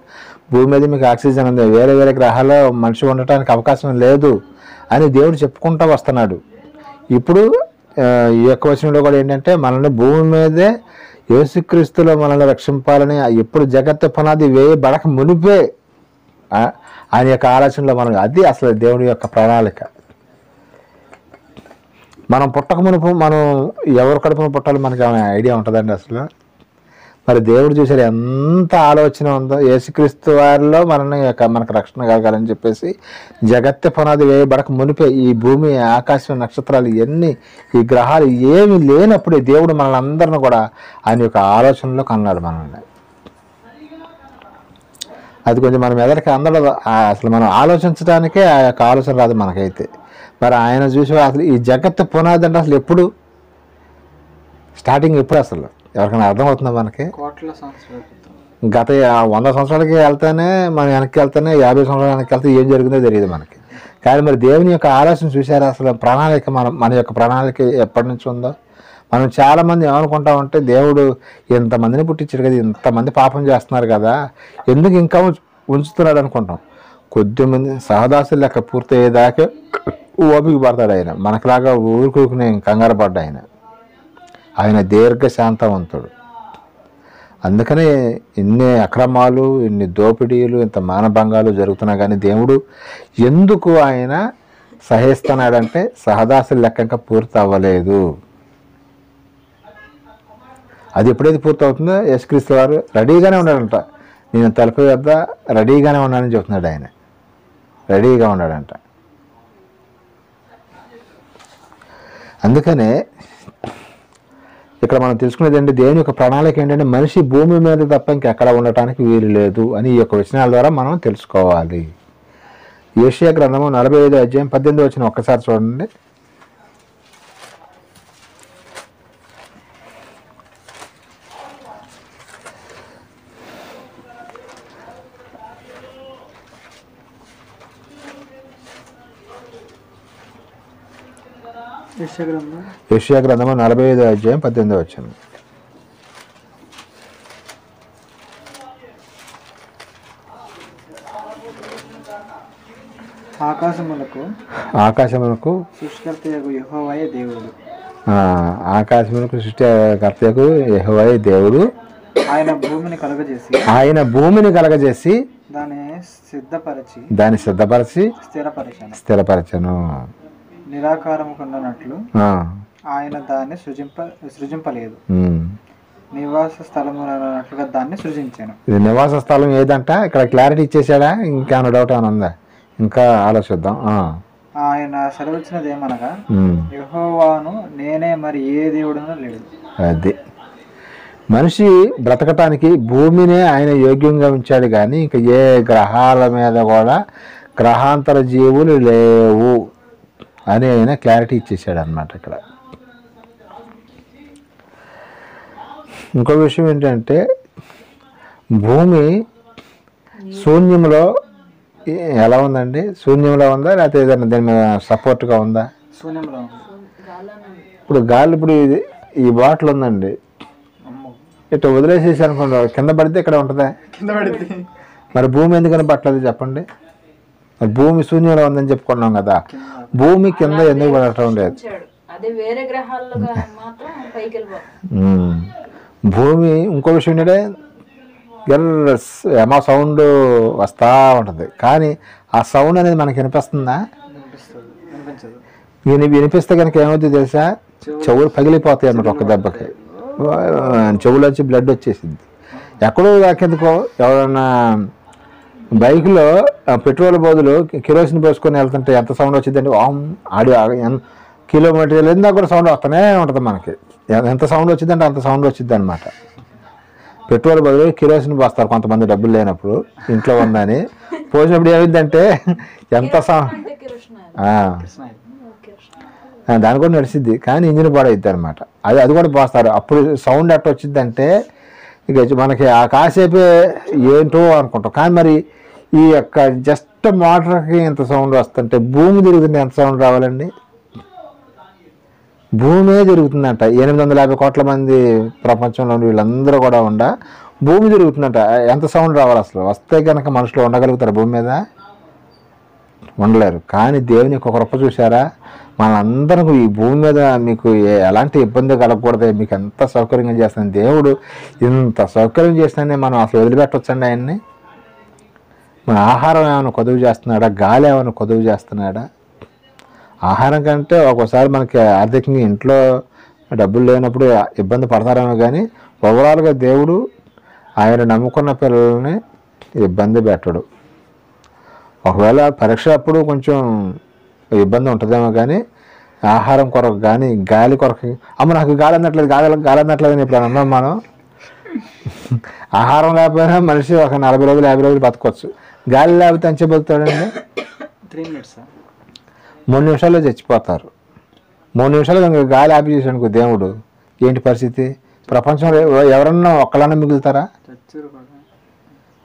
భూమి మీద మీకు ఆక్సిజన్ ఉంది, వేరే వేరే గ్రహాల్లో మనిషి ఉండటానికి అవకాశం లేదు అని దేవుడు చెప్పుకుంటూ వస్తున్నాడు. ఇప్పుడు ఈ యొక్క వచనంలో కూడా ఏంటంటే మనల్ని భూమి మీదే యేసుక్రీస్తులో మనల్ని రక్షింపాలని ఎప్పుడు జగత్తు పునాది వేయబడక మునిపే ఆయన యొక్క ఆలోచనలో మనం, అది అసలు దేవుడి యొక్క ప్రణాళిక. మనం పుట్టక మునుపు మనం ఎవరు కడుపున పుట్టాలి మనకి ఐడియా ఉంటుందండి అసలు? మరి దేవుడు చూసారు ఎంత ఆలోచన ఉందో. యేసుక్రీస్తు వారిలో మనకు రక్షణ కలగాలని చెప్పేసి జగత్తు పునాది వేయబడక మునిపే ఈ భూమి, ఆకాశం, నక్షత్రాలు ఇవన్నీ ఈ గ్రహాలు ఏమి లేనప్పుడే దేవుడు మనల్ని అందరిని కూడా ఆయన యొక్క ఆలోచనలో కన్నాడు మనల్ని. అది కొంచెం మన మెదడుకి అందరూ అసలు మనం ఆలోచించడానికే ఆ యొక్క ఆలోచన రాదు మనకైతే. మరి ఆయన చూసి అసలు ఈ జగత్తు పునాది అంటే అసలు ఎప్పుడు స్టార్టింగ్, ఎప్పుడు అసలు ఎవరికైనా అర్థమవుతుందా మనకి? గత 100 సంవత్సరాలకి వెళ్తేనే మనం వెనక్కి వెళ్తేనే 50 సంవత్సరాల వెనక్కి వెళ్తే ఏం జరిగిందో తెలియదు మనకి. కానీ మరి దేవుని యొక్క ఆలోచన చూసారా? అసలు ప్రణాళిక మన యొక్క ప్రణాళిక ఎప్పటి నుంచి ఉందో మనం చాలామంది ఏమనుకుంటామంటే దేవుడు ఇంతమందిని పుట్టించాడు కదా, ఇంతమంది పాపం చేస్తున్నారు కదా, ఎందుకు ఇంకా ఉంచుతున్నాడు అనుకుంటాం. కొద్దిమంది సహదాసులు లెక్క పూర్తయ్యేదాకా ఓపిక పడతాడు ఆయన. మనకులాగా ఊరుకుని కంగారు పడ్డా ఆయన దీర్ఘశాంతవంతుడు. అందుకనే ఇన్ని అక్రమాలు, ఇన్ని దోపిడీలు, ఇంత మానభంగాలు జరుగుతున్నా కానీ దేవుడు ఎందుకు ఆయన సహిస్తున్నాడంటే సహదాసులు లెక్క ఇంకా పూర్తి అవ్వలేదు. అది ఎప్పుడైతే పూర్తి అవుతుందో యేసుక్రీస్తు వారు రెడీగానే ఉన్నాడంట. నేను తలుపు వద్ద రెడీగానే ఉన్నానని చెప్తున్నాడు ఆయన. రెడీగా ఉన్నాడంట. అందుకనే ఇక్కడ మనం తెలుసుకునేది ఏంటి, దేవుని యొక్క ప్రణాళిక ఏంటంటే మనిషి భూమి మీద తప్ప ఇంకెక్కడ ఉండటానికి వీలు లేదు అని ఈ యొక్క వచనాల ద్వారా మనం తెలుసుకోవాలి. యెషయా గ్రంథము 45 అధ్యాయం 18 వచ్చిన ఒక్కసారి చూడండి. యెషయా గ్రంథము 45 అధ్యాయం 18 వచ్చిన. ఆకాశములకు సృష్టికర్తయగు యెహోవాయే దేవుడు. ఆకాశములకు సృష్టికర్తయగు యెహోవాయే దేవుడు. ఆయన భూమిని కలగజేసి దాన్ని సిద్ధపరచి స్థిరపరచను. నిరాకారముకున్నట్లు ఆయన దాన్ని సృజింపలేదు. నివాస స్థలమునట్లుగా దాన్ని సృజించాను. ఇది నివాస స్థలం ఏదంట ఇక్కడ క్లారిటీ ఇచ్చేసాడా? ఇంకేమైనా డౌట్ ఏమైనా ఉందా? ఇంకా ఆలోచిద్దాం. ఆయన సెలవిచ్చినది ఏమనగా యెహోవాను నేనే, మరి ఏ దేవుడునూ లేడు. అది మనిషి బ్రతకటానికి భూమినే ఆయన యోగ్యంగా ఉంచాడు, కానీ ఇంకా ఏ గ్రహాల మీద కూడా గ్రహాంతర జీవులు లేవు అని ఆయన క్లారిటీ ఇచ్చేసాడు అన్నమాట. ఇక్కడ ఇంకో విషయం ఏంటంటే భూమి శూన్యంలో ఎలా ఉందండి? శూన్యంలో ఉందా లేకపోతే ఏదైనా దీని మీద సపోర్ట్గా ఉందా? శూన్యంలో. ఇప్పుడు గాలి, ఇప్పుడు ఈ బాటిల్ ఉందండి, ఇట్లా వదిలేసేసి అనుకోండి కింద పడితే ఇక్కడ ఉంటుందా? మరి భూమి ఎందుకని పట్టలేదు చెప్పండి? మరి భూమి శూన్యంలో ఉందని చెప్పుకున్నాం కదా, భూమి కింద ఎందుకు పడటం లేదు? భూమి ఇంకో విషయం ఏంటంటే ఏమో సౌండ్ వస్తూ ఉంటుంది, కానీ ఆ సౌండ్ అనేది మనకి వినిపిస్తుందా? వినిపిస్తే కనుక ఏమవుతుంది తెలుసా? చెవులు పగిలిపోతాయి అన్నమాట ఒక్క దెబ్బకి. చెవులు వచ్చి బ్లడ్ వచ్చేసింది. ఎక్కడో దాకెందుకో ఎవరన్నా బైక్లో పెట్రోల్ బదులు కిరోసిన్ పోసుకొని వెళ్తుంటే ఎంత సౌండ్ వచ్చిందంటే ఆడి కిలోమీటర్ వెళ్ళిందా కూడా సౌండ్ వస్తూనే ఉంటుంది మనకి. ఎంత సౌండ్ వచ్చిందంటే అంత సౌండ్ వచ్చింది అనమాట. పెట్రోల్ బదులు కిరోసిన్ పోస్తారు కొంతమంది డబ్బులు లేనప్పుడు, ఇంట్లో ఉందని పోసినప్పుడు ఏమైందంటే ఎంత సౌండ్, దాని కూడా నడిచిద్ది కానీ ఇంజిన్ పాడైద్ది అనమాట. అది కూడా పోస్తారు. అప్పుడు సౌండ్ ఎట్లా వచ్చిందంటే ఇక మనకి ఆ కాసేపే ఏంటో అనుకుంటాం. కానీ మరి ఈ యొక్క జస్ట్ మోటార్కి ఎంత సౌండ్ వస్తుంటే భూమి తిరుగుతుంది ఎంత సౌండ్ రావాలండి? భూమే తిరుగుతుందంట. 850 కోట్ల మంది ప్రపంచంలో వీళ్ళందరూ కూడా భూమి తిరుగుతుందంట. ఎంత సౌండ్ రావాలి అసలు? వస్తే కనుక మనుషులు ఉండగలుగుతారు భూమి మీద? ఉండలేరు. కానీ దేవుని ఒక కృప చూసారా? మనందరం ఈ భూమి మీద మీకు ఎలాంటి ఇబ్బంది కలగకూడదు, మీకు ఎంత సౌకర్యంగా చేస్తాను దేవుడు. ఇంత సౌకర్యం చేస్తానే మనం అసలు వదిలిపెట్టవచ్చండి ఆయన్ని? మన ఆహారం ఏమైనా కొదువు చేస్తున్నాడా? గాలి ఏమైనా కొదువు చేస్తున్నాడా? ఆహారం కంటే ఒక్కోసారి మనకి ఆర్థికంగా ఇంట్లో డబ్బులు లేనప్పుడు ఇబ్బంది పడతారేమో, కానీ ఓవరాల్గా దేవుడు ఆయన నమ్ముకున్న పిల్లల్ని ఇబ్బంది పెట్టడు. ఒకవేళ పరీక్ష అప్పుడు కొంచెం ఇబ్బంది ఉంటుందేమో, కానీ ఆహారం కొరకు కానీ గాలి కొరకు నాకు గాలి అందట్లేదు గాలి అందట్లేదు అని ఇప్పుడు అన్నాం మనం. ఆహారం లేకపోయినా మనిషి ఒక 40 రోజులు 50 రోజులు బతకొచ్చు. గాలి లేకపోతే అంచే బతుకుతాడండి? 3 minutes 3 నిమిషాల్లో చచ్చిపోతారు. 3 నిమిషాలు గాలి ఆపి చేసాడు దేవుడు, ఏంటి పరిస్థితి? ప్రపంచంలో ఎవరన్నా ఒక్కళ్ళన్నా మిగులుతారా?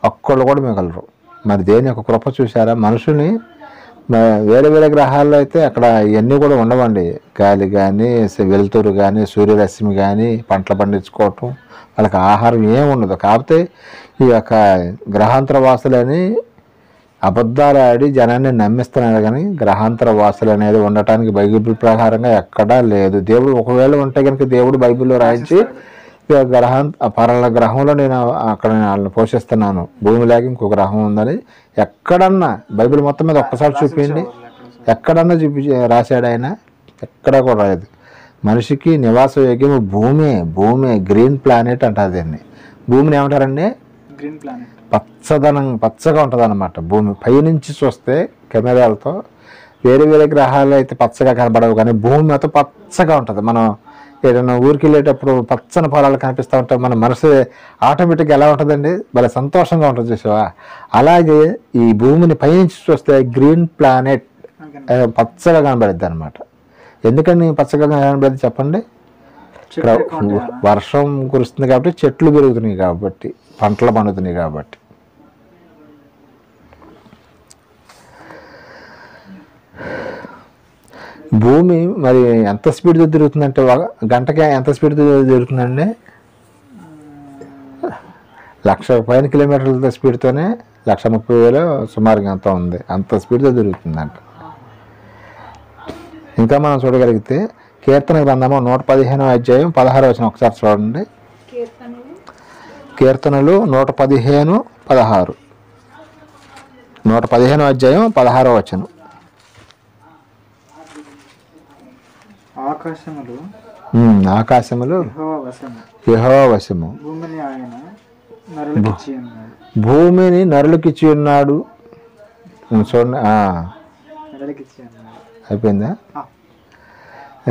ఒక్కళ్ళు కూడా మిగలరు. మరి దేని యొక్క కృప చూసారా? మనుషుల్ని వేరే వేరే గ్రహాల్లో అయితే అక్కడ ఇవన్నీ కూడా ఉండవండి. గాలి కానీ, వెలుతురు కానీ, సూర్యరశ్మి కానీ, పంటలు పండించుకోవటం, వాళ్ళకి ఆహారం ఏమి ఉండదు. కాకపోతే ఈ యొక్క గ్రహాంతర వాసులని అబద్ధాలు ఆడి జనాన్ని నమ్మిస్తున్నారు. కానీ గ్రహాంతర వాసులు అనేది ఉండటానికి బైబిల్ ప్రకారంగా ఎక్కడా లేదు. దేవుడు ఒకవేళ ఉంటే కనుక దేవుడు బైబిల్లో రాయించి పలానా గ్రహంలో నేను అక్కడ వాళ్ళని పోషిస్తున్నాను, భూమి లేక ఇంకో గ్రహం ఉందని ఎక్కడన్నా బైబిల్ మొత్తం మీద ఒక్కసారి చూపించండి, ఎక్కడన్నా రాశాడు ఆయన? ఎక్కడా కూడా లేదు. మనిషికి నివాస యోగ్యం భూమి గ్రీన్ ప్లానెట్ అంటారు దీన్ని. భూమిని ఏమంటారండి? Green planet. పచ్చగా ఉంటుంది అన్నమాట. భూమి పైనుంచి చూస్తే కెమెరాలతో వేరే వేరే గ్రహాలు అయితే పచ్చగా కనబడవు, కానీ భూమి మొత్తం పచ్చగా ఉంటుంది. మనం ఏదైనా ఊరికి వెళ్ళేటప్పుడు పచ్చని పొలాలు కనిపిస్తూ ఉంటాయి, మన మనసు ఆటోమేటిక్గా ఎలా ఉంటుందండి? భలే సంతోషంగా ఉంటుంది చూసావా? అలాగే ఈ భూమిని పైనుంచి చూస్తే గ్రీన్ ప్లానెట్ పచ్చగా కనబడుద్ది అనమాట. ఎందుకని పచ్చగా కనబడుద్ది చెప్పండి? ఇక్కడ వర్షం కురుస్తుంది కాబట్టి, చెట్లు పెరుగుతున్నాయి కాబట్టి, పంటలు పండుతున్నాయి కాబట్టి. భూమి మరి ఎంత స్పీడ్తో తిరుగుతుందంటే గంటకి ఎంత స్పీడ్తో తిరుగుతుందండి? 1,00,000 పైన కిలోమీటర్ల స్పీడ్తోనే 1,30,000 సుమారుగా అంత ఉంది. అంత స్పీడ్తో తిరుగుతుందంట. ఇంకా మనం చూడగలిగితే కీర్తన గ్రంథము 115వ అధ్యాయం 16వ వచనం ఒకసారి చూడండి. కీర్తనలు 115, 16. 115వ అధ్యాయం 16వ వచనం. ఆకాశములు యెహోవా వశము, భూమిని నరులకిచ్చి ఉన్నాడు. చూడండి, అయిపోయిందా?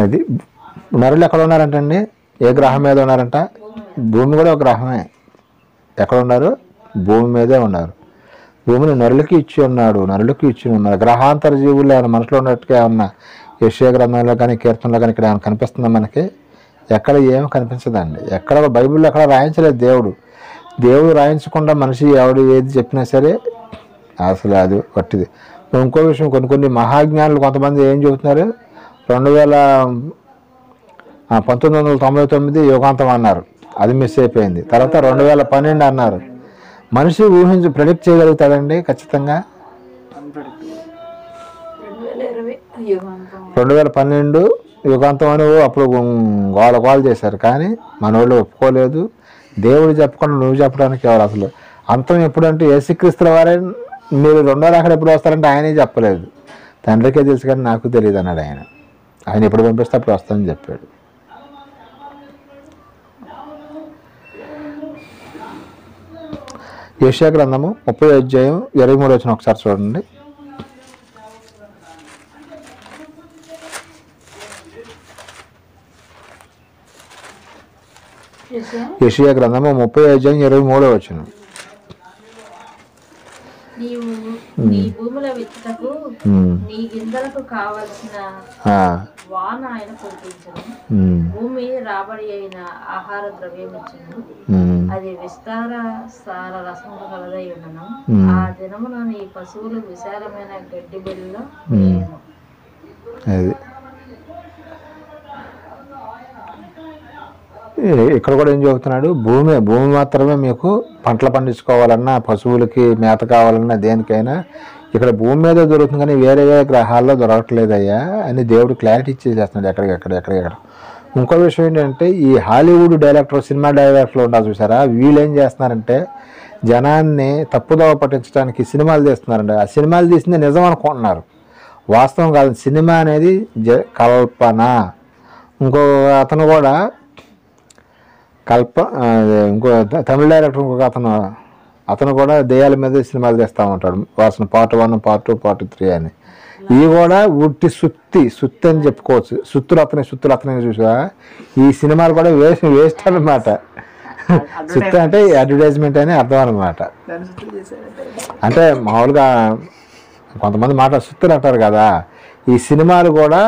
అది నరులు ఎక్కడ ఉన్నారంటండి? ఏ గ్రహం మీద ఉన్నారంట? భూమి కూడా ఒక గ్రహమే. ఎక్కడ ఉన్నారు? భూమి మీదే ఉన్నారు. భూమిని నరులకి ఇచ్చి ఉన్నాడు. గ్రహాంతర జీవులు ఏమైనా మనసులో ఉన్నట్టుగా ఏమన్నా యెషయా గ్రంథంలో కానీ కీర్తనలో కానీ ఇక్కడ ఏమైనా కనిపిస్తుందా మనకి? ఎక్కడ ఏమి కనిపించదండి. ఎక్కడ బైబిల్లో ఎక్కడ రాయించలేదు దేవుడు రాయించకుండా మనిషి ఎవడు ఏది చెప్పినా సరే అసలు అది పట్టిది. ఇంకో విషయం, కొన్ని మహాజ్ఞానులు కొంతమంది ఏం చెబుతున్నారు? 1999 యుగాంతం అన్నారు, అది మిస్ అయిపోయింది. తర్వాత 2012 అన్నారు. మనిషి ప్రెడిక్ట్ చేయగలుగుతాడండి ఖచ్చితంగా? 2012 యుగాంతం అని అప్పుడు గోల చేశారు, కానీ మన వాళ్ళు ఒప్పుకోలేదు. దేవుడు చెప్పకుండా నువ్వు చెప్పడానికి ఎవరు? అసలు అంతం ఎప్పుడంటే యేసుక్రీస్తుల వారే మీరు రెండో రాకడ ఎప్పుడు వస్తారంటే ఆయనే చెప్పలేదు. తండ్రికే తెలుసు కానీ నాకు తెలియదు అన్నాడు ఆయన. ఆయన ఎప్పుడు పంపిస్తే అప్పుడు వస్తానని చెప్పాడు. యెషయా గ్రంథము 30వ అధ్యాయం 23వ వచనం ఒకసారి చూడండి. యెషయా గ్రంథము 30వ అధ్యాయం 23వ వచనం. నీవు నీ భూముల విత్తుటకు నీ గింజలకు కావలసిన వాన ఆయన కురిపించను. భూమి రాబడి అయిన ఆహార ద్రవ్యం ఇచ్చును. అది విస్తార సార రసము కలదై ఉండను. ఆ దినమున నీ పశువులు విశాలమైన గడ్డి బెల్లలో వేయను. ఇక్కడ కూడా ఏం చెబుతున్నాడు? భూమి మాత్రమే మీకు పంటలు పండించుకోవాలన్నా, పశువులకి మేత కావాలన్నా, దేనికైనా ఇక్కడ భూమి మీద దొరుకుతుంది, కానీ వేరే వేరే గ్రహాల్లో దొరకట్లేదయ్యా అని దేవుడు క్లారిటీ ఇచ్చేసేస్తున్నాడు ఎక్కడికెక్కడ. ఇంకో విషయం ఏంటంటే, ఈ హాలీవుడ్ డైరెక్టర్, సినిమా డైరెక్టర్లు ఉంటారు చూసారా, వీళ్ళు ఏం చేస్తున్నారంటే జనాన్ని తప్పుదోవ పట్టించడానికి సినిమాలు తీస్తున్నారండి. ఆ సినిమాలు తీసింది నిజం అనుకుంటున్నారు, వాస్తవం కాదు. సినిమా అనేది కల్పన. ఇంకో అతను కూడా ఇంకో తమిళ డైరెక్టర్ ఇంకొక అతను కూడా దెయ్యాల మీద సినిమాలు తీస్తూ ఉంటాడు. వాసన పార్ట్ 1, పార్ట్ 2, పార్ట్ 3 అని. ఇవి కూడా ఉట్టి సుత్తి అని చెప్పుకోవచ్చు. సుత్తులు అతనే చూసా. ఈ సినిమాలు కూడా వేస్ట్ అన్నమాట. సుత్తి అంటే అడ్వర్టైజ్మెంట్ అని అర్థం అనమాట. అంటే మామూలుగా కొంతమంది మాట సుత్తులు అంటారు కదా, ఈ సినిమాలు కూడా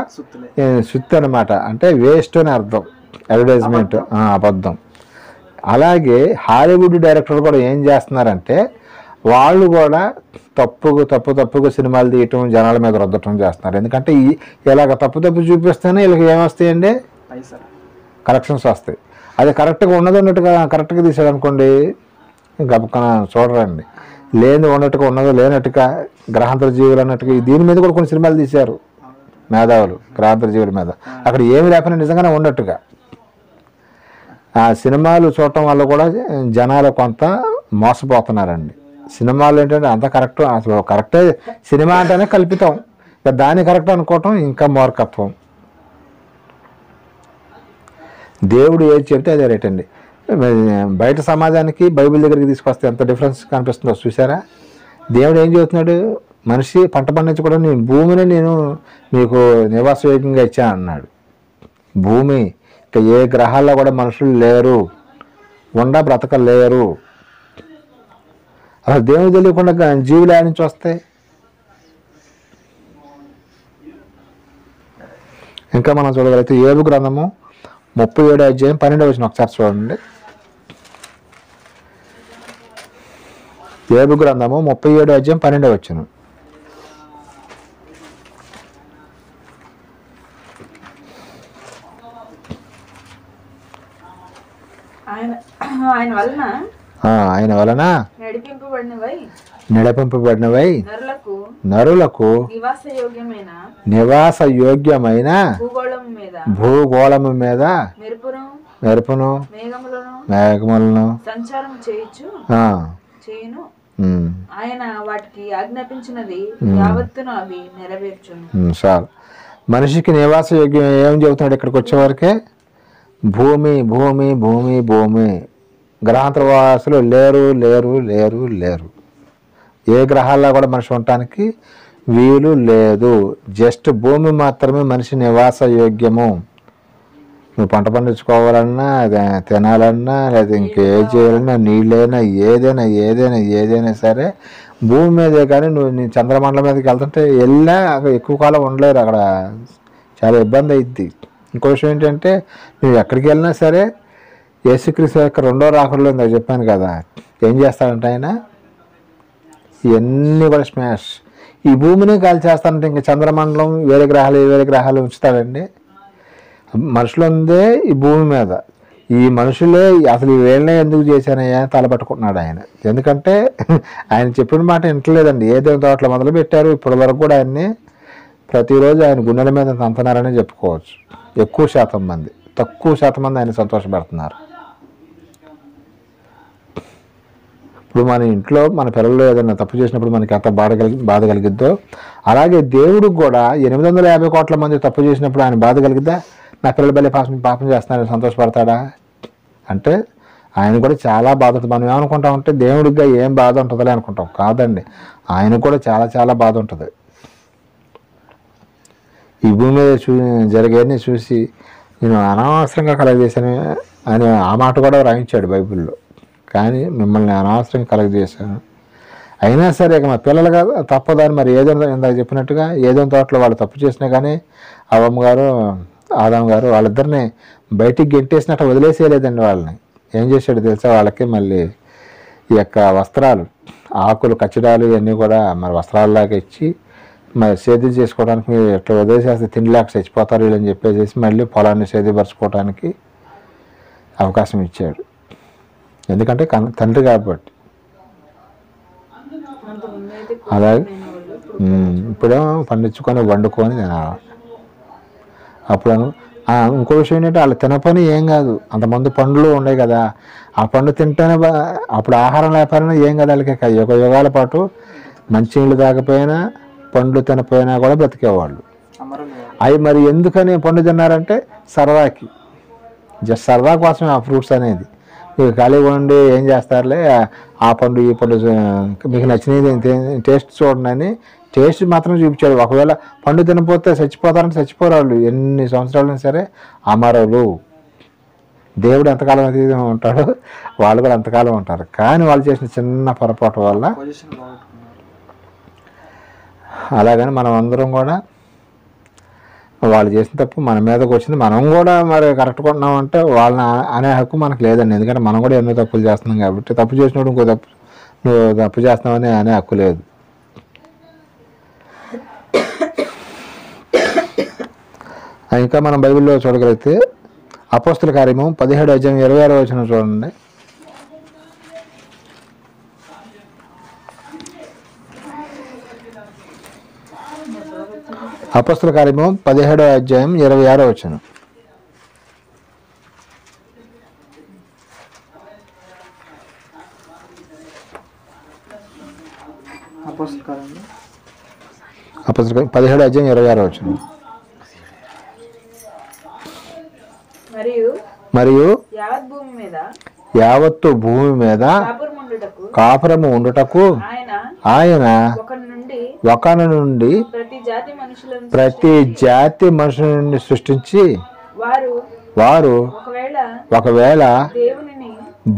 సుత్తి అనమాట. అంటే వేస్ట్ అని అర్థం, అడ్వర్టైజ్మెంట్, అబద్ధం. అలాగే హాలీవుడ్ డైరెక్టర్లు కూడా ఏం చేస్తున్నారంటే వాళ్ళు కూడా తప్పుగా సినిమాలు తీయటం, జనాల మీద రుద్దటం చేస్తున్నారు. ఎందుకంటే ఇలాగ తప్పు చూపిస్తేనే వీళ్ళకి ఏమొస్తాయండి, పైసలు. కలెక్షన్స్ వస్తాయి. అది కరెక్ట్గా ఉన్నదన్నట్టుగా కరెక్ట్గా తీసాడు అనుకోండి, గబుక్కన చూడరండి. లేని ఉన్నట్టుగా ఉన్నదో లేనట్టుగా, గ్రహాంతర జీవులు అన్నట్టుగా దీని మీద కూడా కొన్ని సినిమాలు తీశారు మేధావులు, గ్రహాంతర జీవుల మీద. అక్కడ ఏమి లేకపోయినా నిజంగానే ఉన్నట్టుగా. ఆ సినిమాలు చూడటం వల్ల కూడా జనాలు కొంత మోసపోతున్నారండి. సినిమాలు ఏంటంటే అంత కరెక్ట్, అసలు కరెక్టే. సినిమా అంటేనే కల్పితం, ఇక దాన్ని కరెక్ట్ అనుకోవటం ఇంకా మూర్ఖత్వం. దేవుడు ఏది చెప్తే అదే రైట్ అండి. బయట సమాజానికి బైబిల్ దగ్గరికి తీసుకొస్తే ఎంత డిఫరెన్స్ కనిపిస్తుందో చూసారా. దేవుడు ఏం చెబుతున్నాడు, మనిషి పంట పండించుకోవడం నేను భూమిని నేను మీకు నివాసయోగ్యంగా ఇచ్చాను అన్నాడు. భూమి ఇక ఏ గ్రహాల్లో కూడా మనుషులు లేరు, బ్రతకలేరు. అసలు దేవుడు తెలియకుండా జీవులు ఆడి నుంచి వస్తాయి. ఇంకా మనం చూడగలిగితే యోబు గ్రంథము 37వ అధ్యాయం 12వ వచనం ఒకసారి చూడండి. యోబు గ్రంథము 37వ అధ్యాయం 12వ వచనం. ఆయన వలన నడిపింపబడినవై నరులకు నివాస యోగ్యమైన భూగోళము మీద మెరుపును మేఘములను ఆయన వాటికి ఆజ్ఞాపించినది యావత్తును అవి నెరవేర్చును. సార్ మనిషికి నివాస యోగ్యం ఏం చెబుతున్నాడు ఇక్కడికి వచ్చేవరకే, భూమి భూమి భూమి భూమి. గ్రహాంతర వాసులు లేరు లేరు లేరు లేరు. ఏ గ్రహాల్లో కూడా మనిషి ఉండటానికి వీలు లేదు. జస్ట్ భూమి మాత్రమే మనిషి నివాస యోగ్యము. నువ్వు పంట పండించుకోవాలన్నా, తినాలన్నా, లేదా ఇంకే చేయాలన్నా, నీళ్ళైనా, ఏదైనా సరే భూమి మీదే. కానీ నువ్వు నీ చంద్రమండలం మీదకి వెళ్తుంటే అక్కడ ఎక్కువ కాలం ఉండలేరు, అక్కడ చాలా ఇబ్బంది అవుద్ది. ఇంకో విషయం ఏంటంటే, నువ్వు ఎక్కడికి వెళ్ళినా సరే యేసుక్రీస్తు యొక్క రెండో రాకడలో ఇందాక చెప్పాను కదా, ఏం చేస్తాడంటే ఆయన ఇవన్నీ కూడా స్మాష్. ఈ భూమిని కాల్ చేస్తానంటే ఇంకా చంద్రమండలం వేరే గ్రహాలు ఉంచుతాడండి. మనుషులు ఉందే ఈ భూమి మీద. ఈ మనుషులే అసలు వీళ్ళనే ఎందుకు చేశానయ్యా తలపట్టుకుంటున్నాడు ఆయన. ఎందుకంటే ఆయన చెప్పిన మాట వింటలేదండి. ఏదో తోటలో మొదలు పెట్టారు, ఇప్పటి వరకు కూడా ఆయన్ని ప్రతిరోజు ఆయన గుండెల మీద తంతున్నారని చెప్పుకోవచ్చు. ఎక్కువ శాతం మంది, తక్కువ శాతం మంది ఆయన సంతోషపెడుతున్నారు. ఇప్పుడు మన ఇంట్లో మన పిల్లలు ఏదైనా తప్పు చేసినప్పుడు మనకి ఎంత బాధ కలిగిద్దో, అలాగే దేవుడికి కూడా 850 కోట్ల మంది తప్పు చేసినప్పుడు ఆయన బాధ కలిగిద్దా? నా పిల్లలు బలి పాపం చేస్తున్నారని సంతోషపడతాడా అంటే ఆయన కూడా చాలా బాధ ఉంటుంది. మనం ఏమనుకుంటామంటే దేవుడిగా ఏం బాధ ఉంటుందిలే అనుకుంటాం. కాదండి, ఆయన కూడా చాలా చాలా బాధ ఉంటుంది. ఈ భూమి మీద జరిగేది చూసి నేను అనవసరంగా కలగజేశాను అని ఆ మాట కూడా రాయించాడు బైబిల్లో. కానీ మిమ్మల్ని అనవసరంగా కలగజేశాను, అయినా సరే ఇక మా పిల్లలు కాదు తప్పదని. మరి ఏదో ఇందాక చెప్పినట్టుగా ఏదో తోటలో వాళ్ళు తప్పు చేసినా కానీ అవ్వమ్మ గారు ఆదాం గారు వాళ్ళిద్దరిని బయటికి గెంటేసినట్టు వదిలేసేయలేదండి. వాళ్ళని ఏం చేశాడు తెలుసా, వాళ్ళకి మళ్ళీ ఈ యొక్క వస్త్రాలు, ఆకులు, కచ్చడాలు ఇవన్నీ కూడా మరి వస్త్రాలలాగా ఇచ్చి మరి సేద్యం చేసుకోవడానికి మీరు ఎట్లా వదిలేసేస్తే తిండిలేక చచ్చిపోతారు వీళ్ళని చెప్పేసి మళ్ళీ పొలాన్ని సేద్యపరచుకోవడానికి అవకాశం ఇచ్చాడు. ఎందుకంటే తండ్రి కాబట్టి. అలాగే ఇప్పుడేమో పండించుకొని వండుకొని తినాలి. అప్పుడు ఇంకో విషయం ఏంటంటే వాళ్ళు తినపని ఏం కాదు, అంతమంది పండ్లు ఉన్నాయి కదా, ఆ పండు తింటేనే అప్పుడు ఆహారం లేకపోయినా ఏం కాదు వాళ్ళకి. యుగాల పాటు మంచి నీళ్ళు తాగపోయినా పండ్లు తినపోయినా కూడా బ్రతికేవాళ్ళు. అవి మరి ఎందుకని పండు తిన్నారంటే సరదాకి, జస్ట్ సరదా కోసమే ఆ ఫ్రూట్స్ అనేది. మీకు ఖాళీగా ఉండి ఏం చేస్తారులే ఆ పండు ఈ పండు మీకు నచ్చినది టేస్ట్ చూడండి అని టేస్ట్ మాత్రం చూపించాడు. ఒకవేళ పండు తినపోతే చచ్చిపోతారంటే చచ్చిపోరు వాళ్ళు. ఎన్ని సంవత్సరాలైనా సరే అమరులు. దేవుడు ఎంతకాలం అది ఉంటాడో వాళ్ళు కూడా అంతకాలం ఉంటారు. కానీ వాళ్ళు చేసిన చిన్న పొరపాటు వల్ల అలాగని మనం అందరం కూడా వాళ్ళు చేసిన తప్పు మన మీదకి వచ్చింది, మనం కూడా మరి కరెక్ట్ కొన్నామంటే వాళ్ళని అనే హక్కు మనకు లేదండి. ఎందుకంటే మనం కూడా ఎన్నో తప్పులు చేస్తున్నాం కాబట్టి. తప్పు చేసినప్పుడు ఇంకో నువ్వు తప్పు చేస్తున్నావని అనే హక్కు లేదు. ఇంకా మనం బైబిల్లో చూడగలిగితే అపోస్తుల కార్యము 17:26 చూడండి. అపోస్తుల కార్యము 17:26. అపోస్తుల 17:26. మరియు యావత్తు భూమి మీద కాపురము ఉండుటకు ఆయన ఒకని నుండి ప్రతి జాతి మనుషులని సృష్టించి వారు ఒకవేళ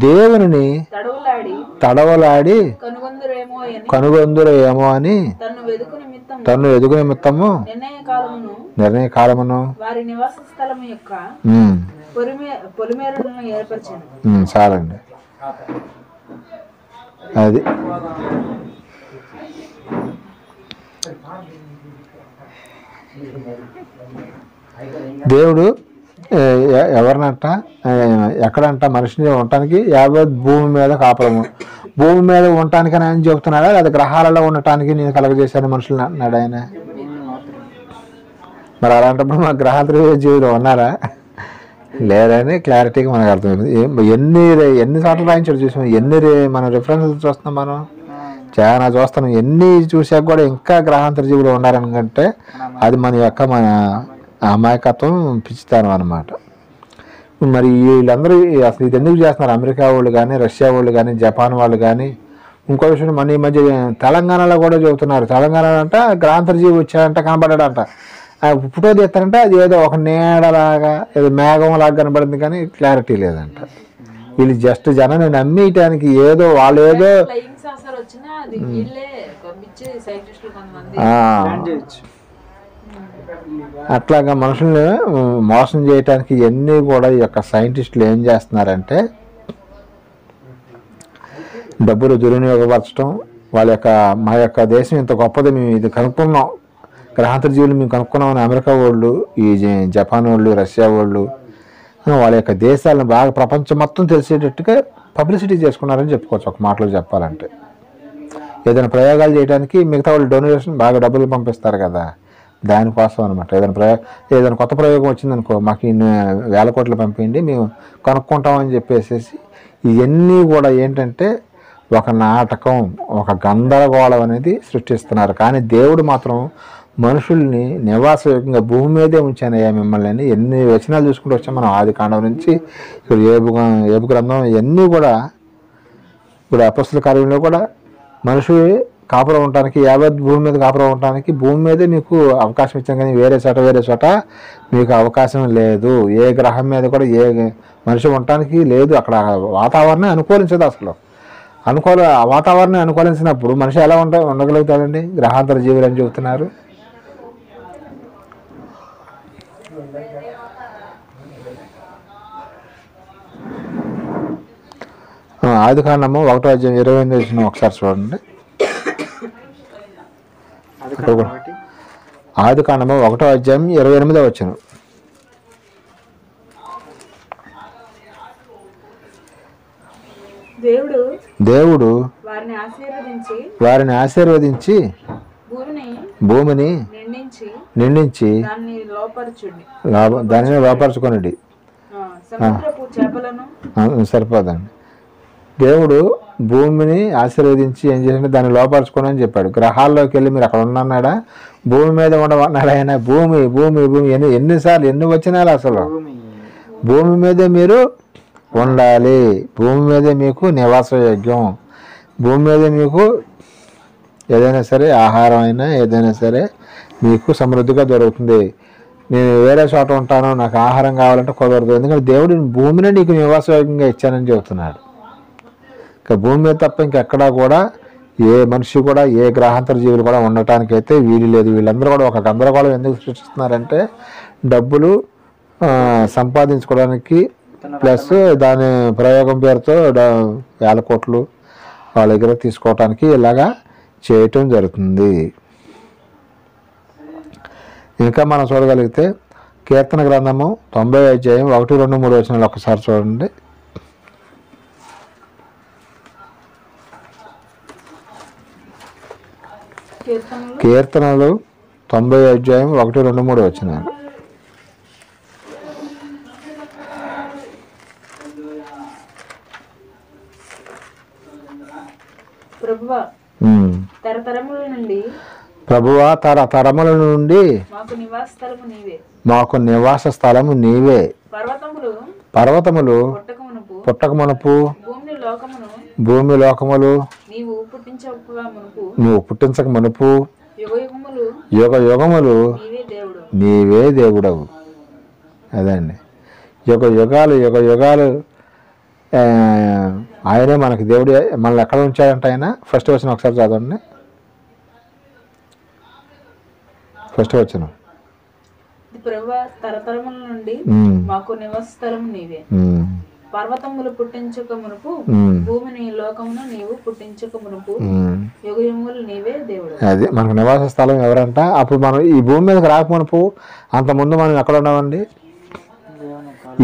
దేవుని తడవలాడి కనుగొందురేమో అని తన్ను ఎదుగు నిమిత్తము నిర్ణయ కాలమును చాలండి. అది దేవుడు ఎవరినంట ఎక్కడంట మనిషిని ఉండటానికి యావత్ భూమి మీద కాపురము, భూమి మీద ఉండటానికి అని ఆయన చెబుతున్నాడా లేదా గ్రహాలలో ఉండటానికి నేను కలగజేశాను మనుషులు అన్నాడు ఆయన? మరి అలాంటప్పుడు మా గ్రహాల జీవులు ఉన్నారా లేరని క్లారిటీగా మనకు అర్థమైంది. ఎన్ని సార్లు రాయించాడు చూసాం, మన రిఫరెన్సెస్ చూస్తున్నాం, మనం చాలా చూస్తున్నాం. ఎన్ని చూసాక కూడా ఇంకా గ్రహాంతర జీవులు ఉన్నారనుకంటే అది మన అమాయకత్వం పిచ్చితాను అన్నమాట. మరి వీళ్ళందరూ అసలు ఇది ఎందుకు చేస్తున్నారు? అమెరికా వాళ్ళు కానీ, రష్యా వాళ్ళు కానీ, జపాన్ వాళ్ళు కానీ. ఇంకో విషయం మన ఈ మధ్య తెలంగాణలో కూడా చెబుతున్నారు. తెలంగాణ అంట గ్రహాంతర జీవి వచ్చాడంట, కనబడ్డాడంట. ఫోటో తీస్తారంటే అది ఏదో ఒక నీడలాగా ఏదో మేఘం లాగా కనబడింది కానీ క్లారిటీ లేదంట. వీళ్ళు జస్ట్ జనాన్ని నమ్మేయటానికి ఏదో వాళ్ళు ఏదో అట్లాగా మనుషుల్ని మోసం చేయటానికి ఇవన్నీ కూడా ఈ యొక్క సైంటిస్టులు ఏం చేస్తున్నారంటే డబ్బులు దుర్వినియోగపరచడం. వాళ్ళ యొక్క మా యొక్క దేశం ఇంత గొప్పది, మేము ఇది కనుక్కున్నాం, గ్రహాంతర జీవులు మేము కనుక్కున్నామని అమెరికా వాళ్ళు, ఈ జపాన్ వాళ్ళు, రష్యా వాళ్ళు వాళ్ళ యొక్క దేశాలను బాగా ప్రపంచం మొత్తం తెలిసేటట్టుగా పబ్లిసిటీ చేసుకున్నారని చెప్పుకోవచ్చు ఒక మాటలో చెప్పాలంటే. ఏదైనా ప్రయోగాలు చేయడానికి మిగతా వాళ్ళు డొనేషన్ బాగా డబ్బులు పంపిస్తారు కదా, దానికోసం అనమాట. ఏదైనా కొత్త ప్రయోగం వచ్చిందనుకో, మాకు ఇన్ని వేల కోట్లు పంపించండి మేము కనుక్కుంటామని చెప్పేసి ఇవన్నీ కూడా ఏంటంటే ఒక నాటకం, ఒక గందరగోళం అనేది సృష్టిస్తున్నారు. కానీ దేవుడు మాత్రం మనుషుల్ని నివాసయోగ్యంగా భూమి మీదే ఉంచానయ్యా మిమ్మల్ని అని ఎన్ని వచనాలు చూసుకుంటూ వచ్చాం మనం. ఆది కాండం నుంచి ఇప్పుడు ఏబు గ్రంథం ఇవన్నీ కూడా ఇప్పుడు అపొస్తలుల కార్యంలో కూడా మనుషులు కాపురం ఉండటానికి, యావత్ భూమి మీద కాపురం ఉండటానికి భూమి మీదే మీకు అవకాశం ఇచ్చాం, కానీ వేరే చోట మీకు అవకాశం లేదు. ఏ గ్రహం మీద కూడా ఏ మనిషి ఉండటానికి లేదు. అక్కడ వాతావరణం అనుకూలించదు. అసలు వాతావరణం అనుకూలించినప్పుడు మనిషి ఎలా ఉండగలుగుతాడండి? గ్రహాంతర జీవులు అని చెబుతున్నారు. ఆది కాండము 1:28 ఒకసారి చూడండి. ఆది కాండము 1:28. దేవుడు వారిని ఆశీర్వదించి భూమిని నిండించి దానిని లోపరుచుకొనిడి. సరిపోదండి. దేవుడు భూమిని ఆశీర్వదించి ఏం చేసిండే దాన్ని లోపరుచుకొని అని చెప్పాడు. గ్రహాల్లోకి వెళ్ళి మీరు అక్కడ ఉన్నాడా? భూమి మీద ఉండమన్నాడు ఆయన. భూమి భూమి భూమి ఎన్నిసార్లు ఎన్ని వచ్చినాలు అసలు భూమి మీదే మీరు ఉండాలి. భూమి మీదే మీకు నివాసయోగ్యం. భూమి మీదే మీకు ఏదైనా సరే ఆహారం అయినా ఏదైనా సరే మీకు సమృద్ధిగా దొరుకుతుంది. నేను వేరే చోట ఉంటాను, నాకు ఆహారం కావాలంటే కుదరదు. ఎందుకంటే దేవుడు భూమిని నీకు నివాసయోగ్యంగా ఇచ్చానని చెబుతున్నాడు. ఇంకా భూమి మీద తప్ప ఇంకెక్కడా కూడా ఏ మనిషి కూడా ఏ గ్రహాంతర జీవులు కూడా ఉండటానికైతే వీలు లేదు. వీళ్ళందరూ కూడా ఒక గందరగోళం ఎందుకు సృష్టిస్తున్నారంటే డబ్బులు సంపాదించుకోవడానికి, ప్లస్ దాని ప్రయోగం పేరుతో వేల కోట్లు వాళ్ళ దగ్గర తీసుకోవటానికి ఇలాగా చేయటం జరుగుతుంది. ఇంకా మనం చూడగలిగితే కీర్తన గ్రంథము 90 అధ్యాయం 1, 2, 3 వచనాలు ఒకసారి చూడండి. కీర్తనలు 90 అధ్యాయం 1, 2, 3 వచనాలు. ప్రభువా తరతరముల నుండి ప్రభువా తరతరముల నుండి మాకు నివాస స్థలము నీవే. మాకు నివాస స్థలము నీవే. పర్వతములు పుట్టకమునుపు భూమి లోకములు నువ్వు పుట్టించక మునుపు యుగ యుగములు నీవే దేవుడవు. అదండి, యుగ యుగాలు ఆయనే మనకి దేవుడు. మనల్ని ఎక్కడ ఉంచాడంటే ఆయన ఫస్ట్ వచనం ఒకసారి చదవండి. ఫస్ట్ వచనం, ప్రభువా తరతరముల నుండి మాకు నివాస స్థలము నీవే. పర్వతములు పుట్టించక మునుపు భూమిని లోకమును నీవు పుట్టించక మునుపు యుగ యుగములు నీవే దేవుడు. అది మనకు నివాస స్థలం ఎవరంట? అప్పుడు మనం ఈ భూమి మీదకి రాకమునుపు అంత ముందు మనం ఎక్కడ ఉన్నామండి?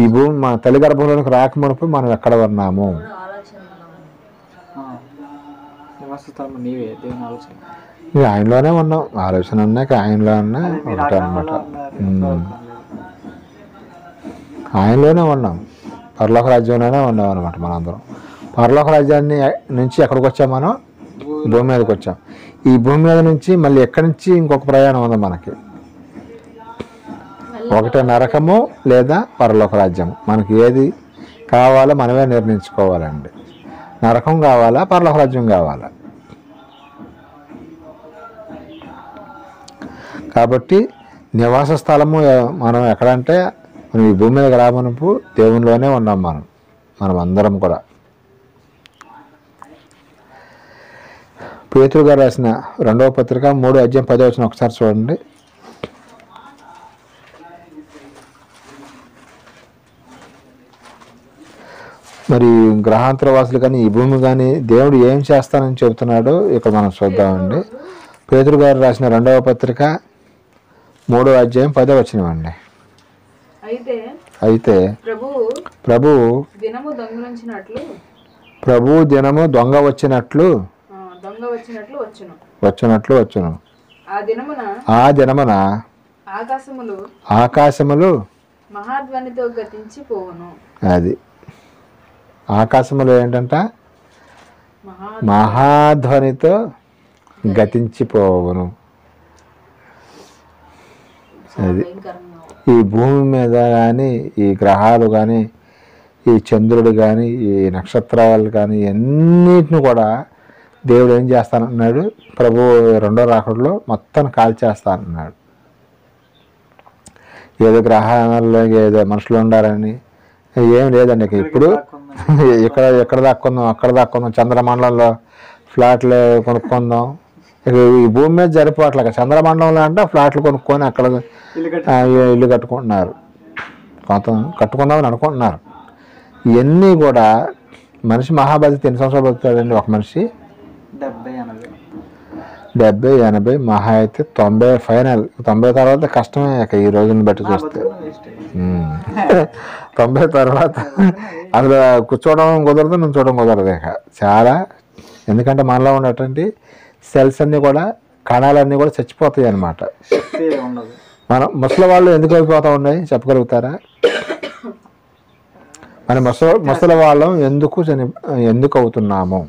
ఈ భూమి మన తల్లి గర్భంలోనికి రాకమునుపు మనం ఎక్కడ ఉన్నాము? ఆయనలోనే ఉన్నాం. ఆలోచన ఉన్నాక ఆయనలో ఉన్నా ఒకటే అనమాట. ఆయనలోనే ఉన్నాం, పరలోక రాజ్యంలోనే ఉన్నాం అనమాట. మనందరం పరలోక రాజ్యాన్ని నుంచి ఎక్కడికి వచ్చాం? మనం భూమి మీదకి వచ్చాం. ఈ భూమి మీద నుంచి మళ్ళీ ఎక్కడి నుంచి ఇంకొక ప్రయాణం ఉంది మనకి. ఒకటే నరకము లేదా పరలోక రాజ్యము. మనకి ఏది కావాలో మనమే నిర్ణయించుకోవాలండి. నరకం కావాలా, పరలోక రాజ్యం కావాలా? కాబట్టి నివాస స్థలము మనం ఎక్కడంటే మనం ఈ భూమి మీదకి రామనుపు దేవునిలోనే ఉన్నాం. మనం అందరం కూడా. పేతురు గారు రాసిన 2వ పత్రిక 3 అధ్యాయం 10 వచనం ఒకసారి చూడండి. మరి గ్రహాంతర వాసులు కానీ ఈ భూమి కానీ దేవుడు ఏం చేస్తానని చెబుతున్నాడో ఇక్కడ మనం చూద్దామండి. పేతురు గారు రాసిన 2వ పత్రిక 3వ అధ్యాయం 10 వచనం అండి. అయితే ప్రభు దినము దొంగ వచ్చినట్లు వచ్చును. ఆ దినమున ఆకాశములు మహాధ్వనితో గతించిపోవును. అది ఆకాశములు ఏంటంట? మహాధ్వనితో గతించిపోవును. అది ఈ భూమి మీద కానీ, ఈ గ్రహాలు కానీ, ఈ చంద్రుడు కానీ, ఈ నక్షత్రాలు కానీ అన్నిటిని కూడా దేవుడు ఏం చేస్తానన్నాడు? ప్రభు 2వ రాకడలో మొత్తం కాల్చేస్తానన్నాడు. ఏదో గ్రహాల్లో ఏదో మనుషులు ఉండాలని ఏం లేదండి. ఇప్పుడు ఎక్కడ దాక్కుందాం, అక్కడ దాక్కుందాం, చంద్రమండలంలో ఫ్లాట్లు కొనుక్కుందాం. ఈ భూమి మీద జరిపోవట్లేక చంద్రమండలంలో అంటే ఫ్లాట్లు కొనుక్కొని అక్కడ ఇల్లు కట్టుకుంటున్నారు. కొంత కట్టుకుందామని అనుకుంటున్నారు. ఇవన్నీ కూడా మనిషి మహాబాధ్యత. ఎన్ని సంవత్సరాలు బతుకుతాడండి ఒక మనిషి? 70, 80, మహా అయితే 90 ఫైనల్. 90 తర్వాత కష్టమే ఈ రోజుని బట్టి చూస్తే. 90 తర్వాత అందులో కూర్చోవడం కుదరదు, నుంచోవడం కుదరదు ఇక చాలా. ఎందుకంటే మనలో ఉన్నటువంటి సెల్స్ అన్నీ కూడా, కణాలన్నీ కూడా చచ్చిపోతాయి అన్నమాట. మన ముసలి వాళ్ళు ఎందుకు అయిపోతూ ఉన్నాయి చెప్పగలుగుతారా? మన ముసలి వాళ్ళం ఎందుకు అవుతున్నాము?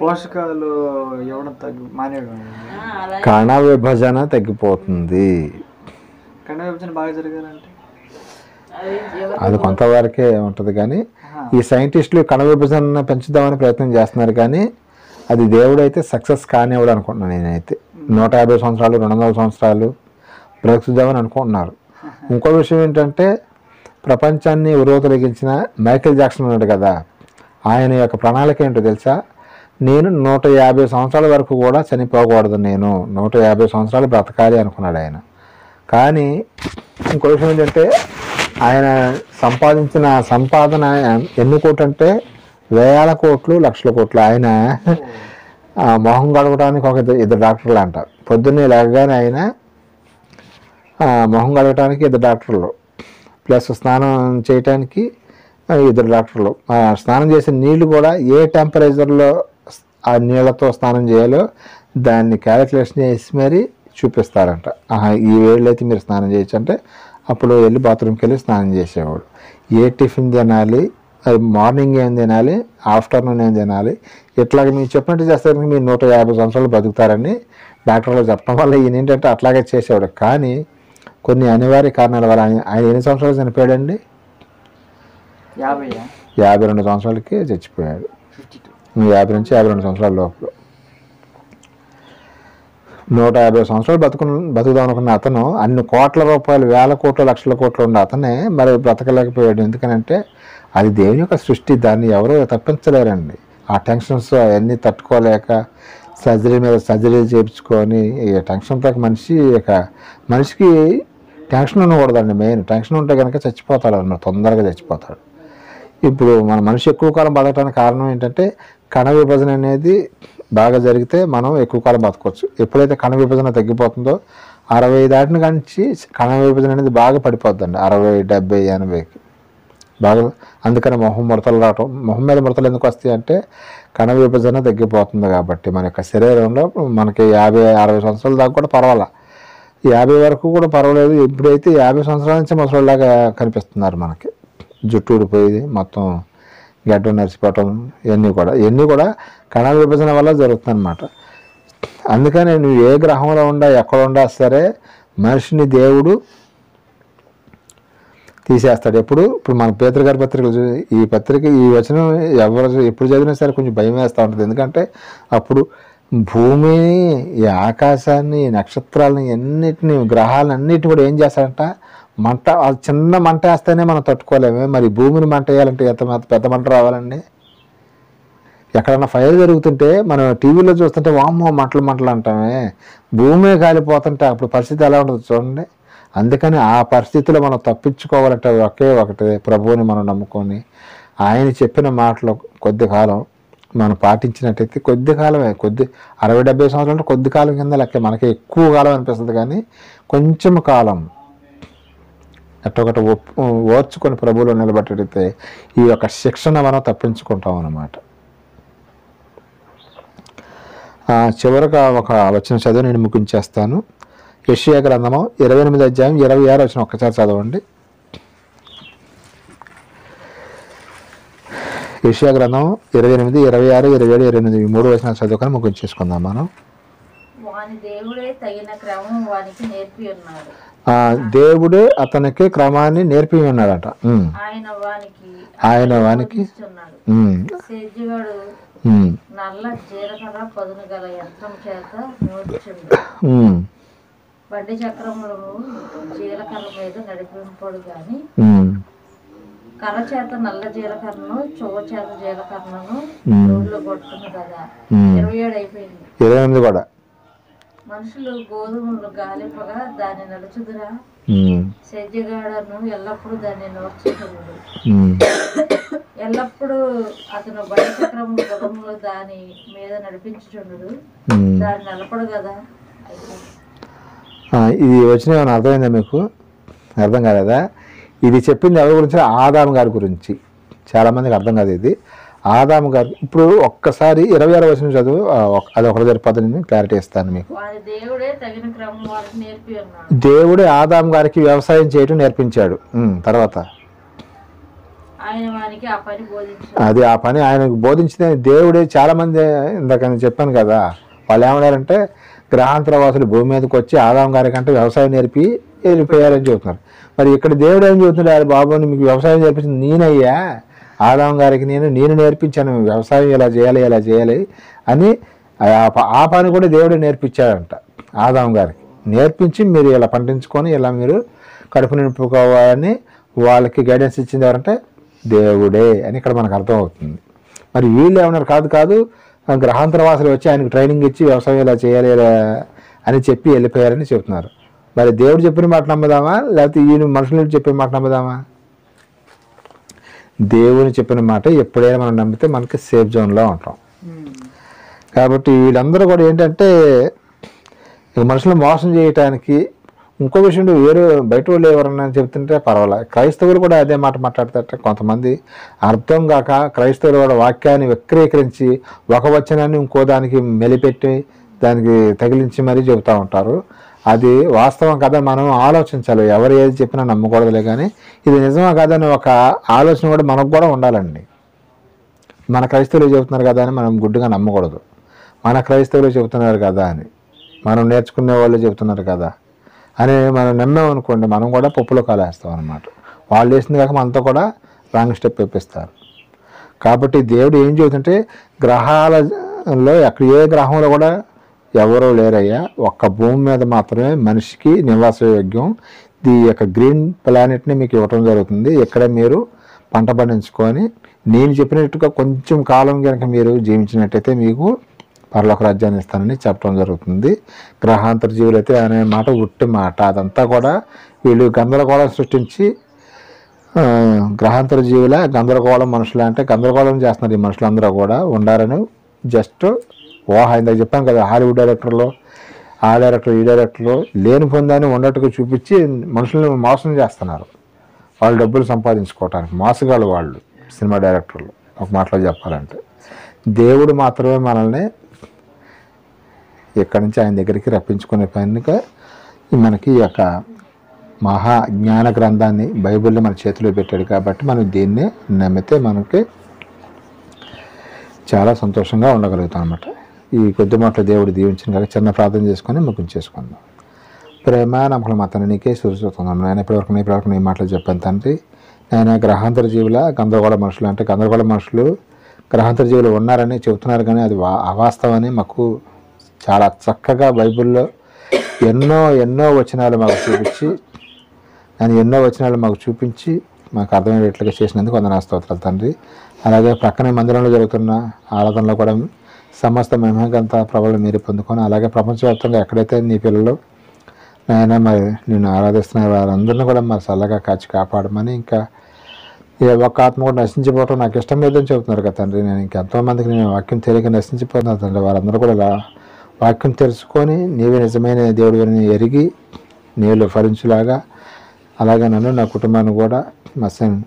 పోషకాలు కణ విభజన తగ్గిపోతుంది. అది కొంతవరకే ఉంటుంది కానీ ఈ సైంటిస్టులు కణ విభజన పెంచుదామని ప్రయత్నం చేస్తున్నారు. కానీ అది దేవుడైతే సక్సెస్ కానివ్వడు అనుకుంటున్నాను నేనైతే. 150 సంవత్సరాలు 200 సంవత్సరాలు బ్రతుకుదామని అనుకుంటున్నారు. ఇంకో విషయం ఏంటంటే ప్రపంచాన్ని ఉరోతొలగించిన మైకేల్ జాక్సన్ ఉన్నాడు కదా, ఆయన యొక్క ప్రణాళిక ఏంటో తెలుసా? నేను 150 సంవత్సరాల వరకు కూడా చనిపోకూడదు, నేను 150 సంవత్సరాలు బ్రతకాలి అనుకున్నాడు ఆయన. కానీ ఇంకో విషయం ఏంటంటే ఆయన సంపాదించిన సంపాదన ఎన్ని కోట్లు అంటే వేల కోట్లు, లక్షల కోట్లు. ఆయన మొహం కడగడానికి ఒక ఇద్దరు డాక్టర్లు అంట. పొద్దున్నే లేకగానే ఆయన మొహం కడగటానికి ఇద్దరు డాక్టర్లు, ప్లస్ స్నానం చేయటానికి ఇద్దరు డాక్టర్లు. స్నానం చేసిన నీళ్లు కూడా ఏ టెంపరేచర్లో ఆ నీళ్ళతో స్నానం చేయాలో దాన్ని క్యాలిక్యులేషన్ చేసి మరీ చూపిస్తారంట. ఈ వేళ్ళు అయితే మీరు స్నానం చేయొచ్చు అంటే అప్పుడు వెళ్ళి బాత్రూమ్కి వెళ్ళి స్నానం చేసేవాడు. ఏ టిఫిన్ తినాలి, అది మార్నింగ్ ఏం తినాలి, ఆఫ్టర్నూన్ ఏం తినాలి, ఇట్లాగ మీరు చెప్పినట్టు చేస్తే మీరు 150 సంవత్సరాలు బతుకుతారని డాక్టర్లు చెప్పడం వల్ల ఈయన ఏంటంటే అట్లాగే చేసేవాడు. కానీ కొన్ని అనివార్య కారణాల వల్ల ఆయన ఎన్ని సంవత్సరాలు చనిపోయాడండి? 52 సంవత్సరాలకి చచ్చిపోయాడు. 50 నుంచి 52 సంవత్సరాల లోపల. 150 సంవత్సరాలు బతుకుదాం అనుకున్న అతను అన్ని కోట్ల రూపాయలు, వేల కోట్లు, లక్షల కోట్లు ఉన్న అతనే మరి బ్రతకలేకపోయాడు. ఎందుకనంటే అది దేవుని యొక్క సృష్టి, దాన్ని ఎవరో తప్పించలేరండి. ఆ టెన్షన్స్ అవన్నీ తట్టుకోలేక సర్జరీ మీద సర్జరీలు చేయించుకొని టెన్షన్తో మనిషికి టెన్షన్ ఉండకూడదండి. మెయిన్ టెన్షన్ ఉంటే కనుక చచ్చిపోతాడు అన్నమాట, తొందరగా చచ్చిపోతాడు. ఇప్పుడు మన మనిషి ఎక్కువ కాలం బతకడానికి కారణం ఏంటంటే కణ విభజన అనేది బాగా జరిగితే మనం ఎక్కువ కాలం బతకవచ్చు. ఎప్పుడైతే కణ విభజన తగ్గిపోతుందో 60 దాటిన కానించి కణ విభజన అనేది బాగా పడిపోద్దండి. 60, 70, 80కి బాగా. అందుకని మొహం ముడతలు రావటం, మొహం మీద ముడతలు ఎందుకు వస్తాయి అంటే కణ విభజన తగ్గిపోతుంది కాబట్టి. మన యొక్క శరీరంలో మనకి 50, 60 సంవత్సరాల దాకా కూడా పర్వాలా, 50 వరకు కూడా పర్వాలేదు. ఇప్పుడైతే 50 సంవత్సరాల నుంచి ముసలిలాగా కనిపిస్తున్నారు. మనకి జుట్టు ఊడిపోయి మొత్తం గడ్డ నడిచిపోవటం, ఇవన్నీ కూడా కణ విభజన వల్ల జరుగుతుంది అన్నమాట. అందుకని నువ్వు ఏ గ్రహంలో ఉండా, ఎక్కడ ఉండా సరే మనిషిని దేవుడు తీసేస్తాడు. ఇప్పుడు మన పేతృగారి పత్రికలు, ఈ వచనం ఎప్పుడు చదివినా సరే కొంచెం భయం వేస్తూ ఉంటుంది. ఎందుకంటే అప్పుడు భూమిని, ఈ ఆకాశాన్ని, నక్షత్రాలని, అన్నిటిని, గ్రహాలను అన్నిటిని కూడా ఏం చేస్తాడంట, మంట, చిన్న మంట వేస్తేనే మనం తట్టుకోలేమే. మరి భూమిని మంట వేయాలంటే ఎంత పెద్ద మంట రావాలండి. ఎక్కడన్నా ఫైర్ జరుగుతుంటే మనం టీవీలో చూస్తుంటే వామ్మో మంటలు అంటామే, భూమే కాలిపోతుంటే అప్పుడు పరిస్థితి ఎలా ఉంటుంది చూడండి. అందుకని ఆ పరిస్థితిలో మనం తప్పించుకోవాలంటే ఒకే ఒకటి, ప్రభువుని మనం నమ్ముకొని ఆయన చెప్పిన మాటలు కొద్ది కాలం మనం పాటించినట్టయితే, కొద్ది కాలమే, 60-70 సంవత్సరాలు అంటే కొద్ది కాలం కింద లెక్క. మనకి ఎక్కువ కాలం అనిపిస్తుంది కానీ కొంచెం కాలం ఎట్టొకటి ఓర్చుకొని ప్రభువులో నిలబెట్టడితే ఈ యొక్క శిక్షణ మనం తప్పించుకుంటాం అన్నమాట. చివరగా ఒక వచనం చదువు నేను ముగించేస్తాను. యెషయా గ్రంథము 28 అధ్యాయం 26 వచనం ఒక్కసారి చదవండి. యెషయా గ్రంథం 28, 26, 27, 28 ఈ 3 వచనాలు చదువుకొని ముగించేసుకుందాం మనం. దేవుడే అతనికి క్రమాన్ని నేర్పి ఉన్నాడట. ఆయన వానికి నల్ల జీలకర్ర పదును గల యంత్రం చేత నూర్చుండు, బండి చక్రములను జీలకర్ర మీద నడిపింపడు గాని కర్ర చేత నల్ల జీలకర్రను, చువ్వ చేత జీలకర్రను రోడ్లు కొట్టును కదా. 27 అయిపోయింది. 28 కూడా. మనుషులు గోధుమలు గాలింపగా దాన్ని నడుచుదురా, సెజ్జగాడను ఎల్లప్పుడూ దాన్ని నోర్చుకుండు. ఎల్లప్పుడూ అతను బండి చక్రము పదములు దాని మీద నడిపించుచుండు, దాన్ని నలపడు కదా. ఇది వచ్చిన ఏమైనా అర్థమైందా మీకు? అర్థం కాలేదా? ఇది చెప్పింది ఎవరి గురించి? ఆదాము గారి గురించి. చాలామందికి అర్థం కాదు ఇది. ఆదాము గారు ఇప్పుడు ఒక్కసారి 26 వచనం చదువు, అది ఒకటి జరిపోతుంది, క్లారిటీ ఇస్తాను మీకు. దేవుడే ఆదాము గారికి వ్యవసాయం చేయటం నేర్పించాడు. తర్వాత అది ఆ పని ఆయనకు బోధించిన దేవుడే. చాలామంది ఇందాక నేను చెప్పాను కదా, వాళ్ళు ఏమన్నారంటే గ్రహాంతర వాసులు భూమి మీదకి వచ్చి ఆదాము గారి కంటే వ్యవసాయం నేర్పి వెళ్ళిపోయారని చెబుతున్నారు. మరి ఇక్కడ దేవుడు ఏం చెబుతున్నాడు? బాబుని మీకు వ్యవసాయం నేర్పించింది నేనయ్యా, ఆదాము గారికి నేను నేర్పించాను వ్యవసాయం ఎలా చేయాలి అని. ఆ పని కూడా దేవుడే నేర్పించాడంట ఆదాము గారికి. నేర్పించి మీరు ఇలా పండించుకొని ఇలా మీరు కడుపు నింపుకోవాలని వాళ్ళకి గైడెన్స్ ఇచ్చింది ఎవరంటే దేవుడే అని ఇక్కడ మనకు అర్థం అవుతుంది. మరి వీళ్ళు ఏమన్నారు? కాదు గ్రహాంతర వాసులు వచ్చి ఆయనకు ట్రైనింగ్ ఇచ్చి వ్యవసాయం ఇలా చేయాలి అని చెప్పి వెళ్ళిపోయారని చెబుతున్నారు. మరి దేవుడు చెప్పిన మాట నమ్ముదామా, లేకపోతే ఈయన మనుషులు చెప్పిన మాట నమ్ముదామా? దేవుని చెప్పిన మాట ఎప్పుడైనా మనం నమ్మితే మనకి సేఫ్ జోన్లో ఉంటాం. కాబట్టి వీళ్ళందరూ కూడా ఏంటంటే మనుషులు మోసం చేయటానికి, ఇంకో విషయం వేరే బయట వాళ్ళు ఎవరన్నా చెప్తుంటే పర్వాలేదు, క్రైస్తవులు కూడా అదే మాట మాట్లాడతారట. కొంతమంది అర్థం కాక క్రైస్తవులు కూడా వాక్యాన్ని వక్రీకరించి ఒక వచనాన్ని ఇంకో దానికి మెలిపెట్టి దానికి తగిలించి మరీ చెబుతూ ఉంటారు. అది వాస్తవం కదా, మనం ఆలోచించాలి. ఎవరు ఏది చెప్పినా నమ్మకూడదులే, కానీ ఇది నిజమా కాదని ఒక ఆలోచన కూడా మనకు కూడా ఉండాలండి. మన క్రైస్తవులు చెబుతున్నారు కదా అని మనం గుడ్డుగా నమ్మకూడదు. మన క్రైస్తవులు చెబుతున్నారు కదా అని, మనం నేర్చుకునే వాళ్ళు చెబుతున్నారు కదా అని మనం నమ్మామనుకోండి, మనం కూడా పప్పులో కాలేస్తాం అనమాట. వాళ్ళు వేసింది కాక మనతో కూడా రాంగ్ స్టెప్ వేపిస్తారు. కాబట్టి దేవుడు ఏం చెబుతుంటే, గ్రహాలలో ఎక్కడ ఏ గ్రహంలో కూడా ఎవరూ లేరయ్యా, ఒక్క భూమి మీద మాత్రమే మనిషికి నివాస యోగ్యం. ఈ యొక్క గ్రీన్ ప్లానెట్ని మీకు ఇవ్వటం జరుగుతుంది. ఇక్కడ మీరు పంట పండించుకొని నేను చెప్పినట్టుగా కొంచెం కాలం కనుక మీరు జీవించినట్టయితే మీకు పరలోక రాజ్యాన్ని ఇస్తానని చెప్పడం జరుగుతుంది. గ్రహాంతర జీవులు అయితే అనే మాట ఉట్టి మాట. అదంతా కూడా వీళ్ళు గందరగోళం సృష్టించి గ్రహాంతర జీవుల గందరగోళం మనుషులు అంటే గందరగోళం చేస్తున్నారు. ఈ మనుషులందరూ కూడా ఉండాలని జస్ట్ ఊహ. ఇందాక చెప్పాను కదా, హాలీవుడ్ డైరెక్టర్లు, ఆ డైరెక్టర్ ఈ డైరెక్టర్లు లేని పొందాన్ని ఉన్నట్టుగా చూపించి మనుషులను మోసం చేస్తున్నారు. వాళ్ళు డబ్బులు సంపాదించుకోవటానికి మోసగాళ్ళు వాళ్ళు సినిమా డైరెక్టర్లు. ఒక మాటలో చెప్పాలంటే దేవుడు మాత్రమే మనల్ని ఇక్కడి నుంచి ఆయన దగ్గరికి రప్పించుకునే పనిగా మనకి ఈ యొక్క మహా జ్ఞాన గ్రంథాన్ని బైబిల్ని మన చేతిలో పెట్టాడు. కాబట్టి మనం దీన్నే నమ్మితే మనకి చాలా సంతోషంగా ఉండగలుగుతాం అన్నమాట. ఈ కొద్ది మాటలు దేవుడు దీవించిన కాక చిన్న ప్రార్థన చేసుకొని ముగించేసుకుందాం. ప్రేమ నమ్మకం మా తండ్రి నీకే సూచిస్తున్నాం. నేను ఇప్పటివరకు నీ మాటలు చెప్పాను తండ్రి. నేను గ్రహాంతర జీవుల గందరగోళ మనుషులు అంటే గందరగోళ మనుషులు గ్రహాంతర జీవులు ఉన్నారని చెబుతున్నారు, కానీ అది అవాస్తవని మాకు చాలా చక్కగా బైబిల్లో ఎన్నో వచనాలు మాకు చూపించి, నేను ఎన్నో వచనాలు మాకు చూపించి మాకు అర్థమయ్యేట్లుగా చేసినందుకు వందనా స్తోత్రాలు తండ్రి. అలాగే ప్రక్కనే మందిరంలో జరుగుతున్న ఆరాధనలో కూడా సమస్త మహిమగంత ప్రభలు మీరు పొందుకొని, అలాగే ప్రపంచవ్యాప్తంగా ఎక్కడైతే నీ పిల్లలు నాయన మరి నేను ఆరాధిస్తున్న వారందరినీ కూడా మరి చల్లగా కాచి కాపాడమని, ఇంకా ఏ ఒక్క ఆత్మ కూడా నశించిపోవటం నాకు ఇష్టం లేదని చెబుతున్నారు కదా తండ్రి. నేను ఇంకెంతోమందికి నేను వాక్యం తెలియక నశించిపోతున్నాను తండ్రి. వారందరూ కూడా వాక్యం తెలుసుకొని నీవే నిజమైన దేవుడిని ఎరిగి నీళ్ళు ఫలించులాగా, అలాగే నన్ను నా కుటుంబాన్ని కూడా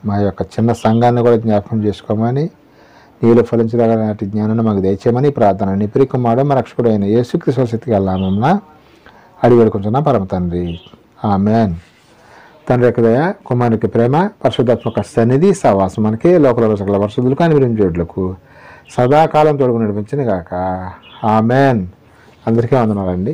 మా యొక్క చిన్న సంఘాన్ని కూడా జ్ఞాపకం చేసుకోమని, నీళ్ళు ఫలించలాగా నాటి జ్ఞానాన్ని మాకు దయచేయమని ప్రార్థన నీ ప్రియకుమారుడు మా రక్షకుడు అయిన యేసుక్రీస్తు శక్తికి నామమున అడిగి వేడుకుంటున్నా పరమ తండ్రి. ఆమేన్. తండ్రి యొక్క దయ, కుమారునికి ప్రేమ, పరిశుద్ధాత్మక సన్నిధి సహవాసం మనకి లోకల సకల పరిశుద్ధులకు అనిపించేట్లకు సదాకాలం తోడుకు నడిపించిన గాక. ఆమేన్. అందరికీ వందనాలండి.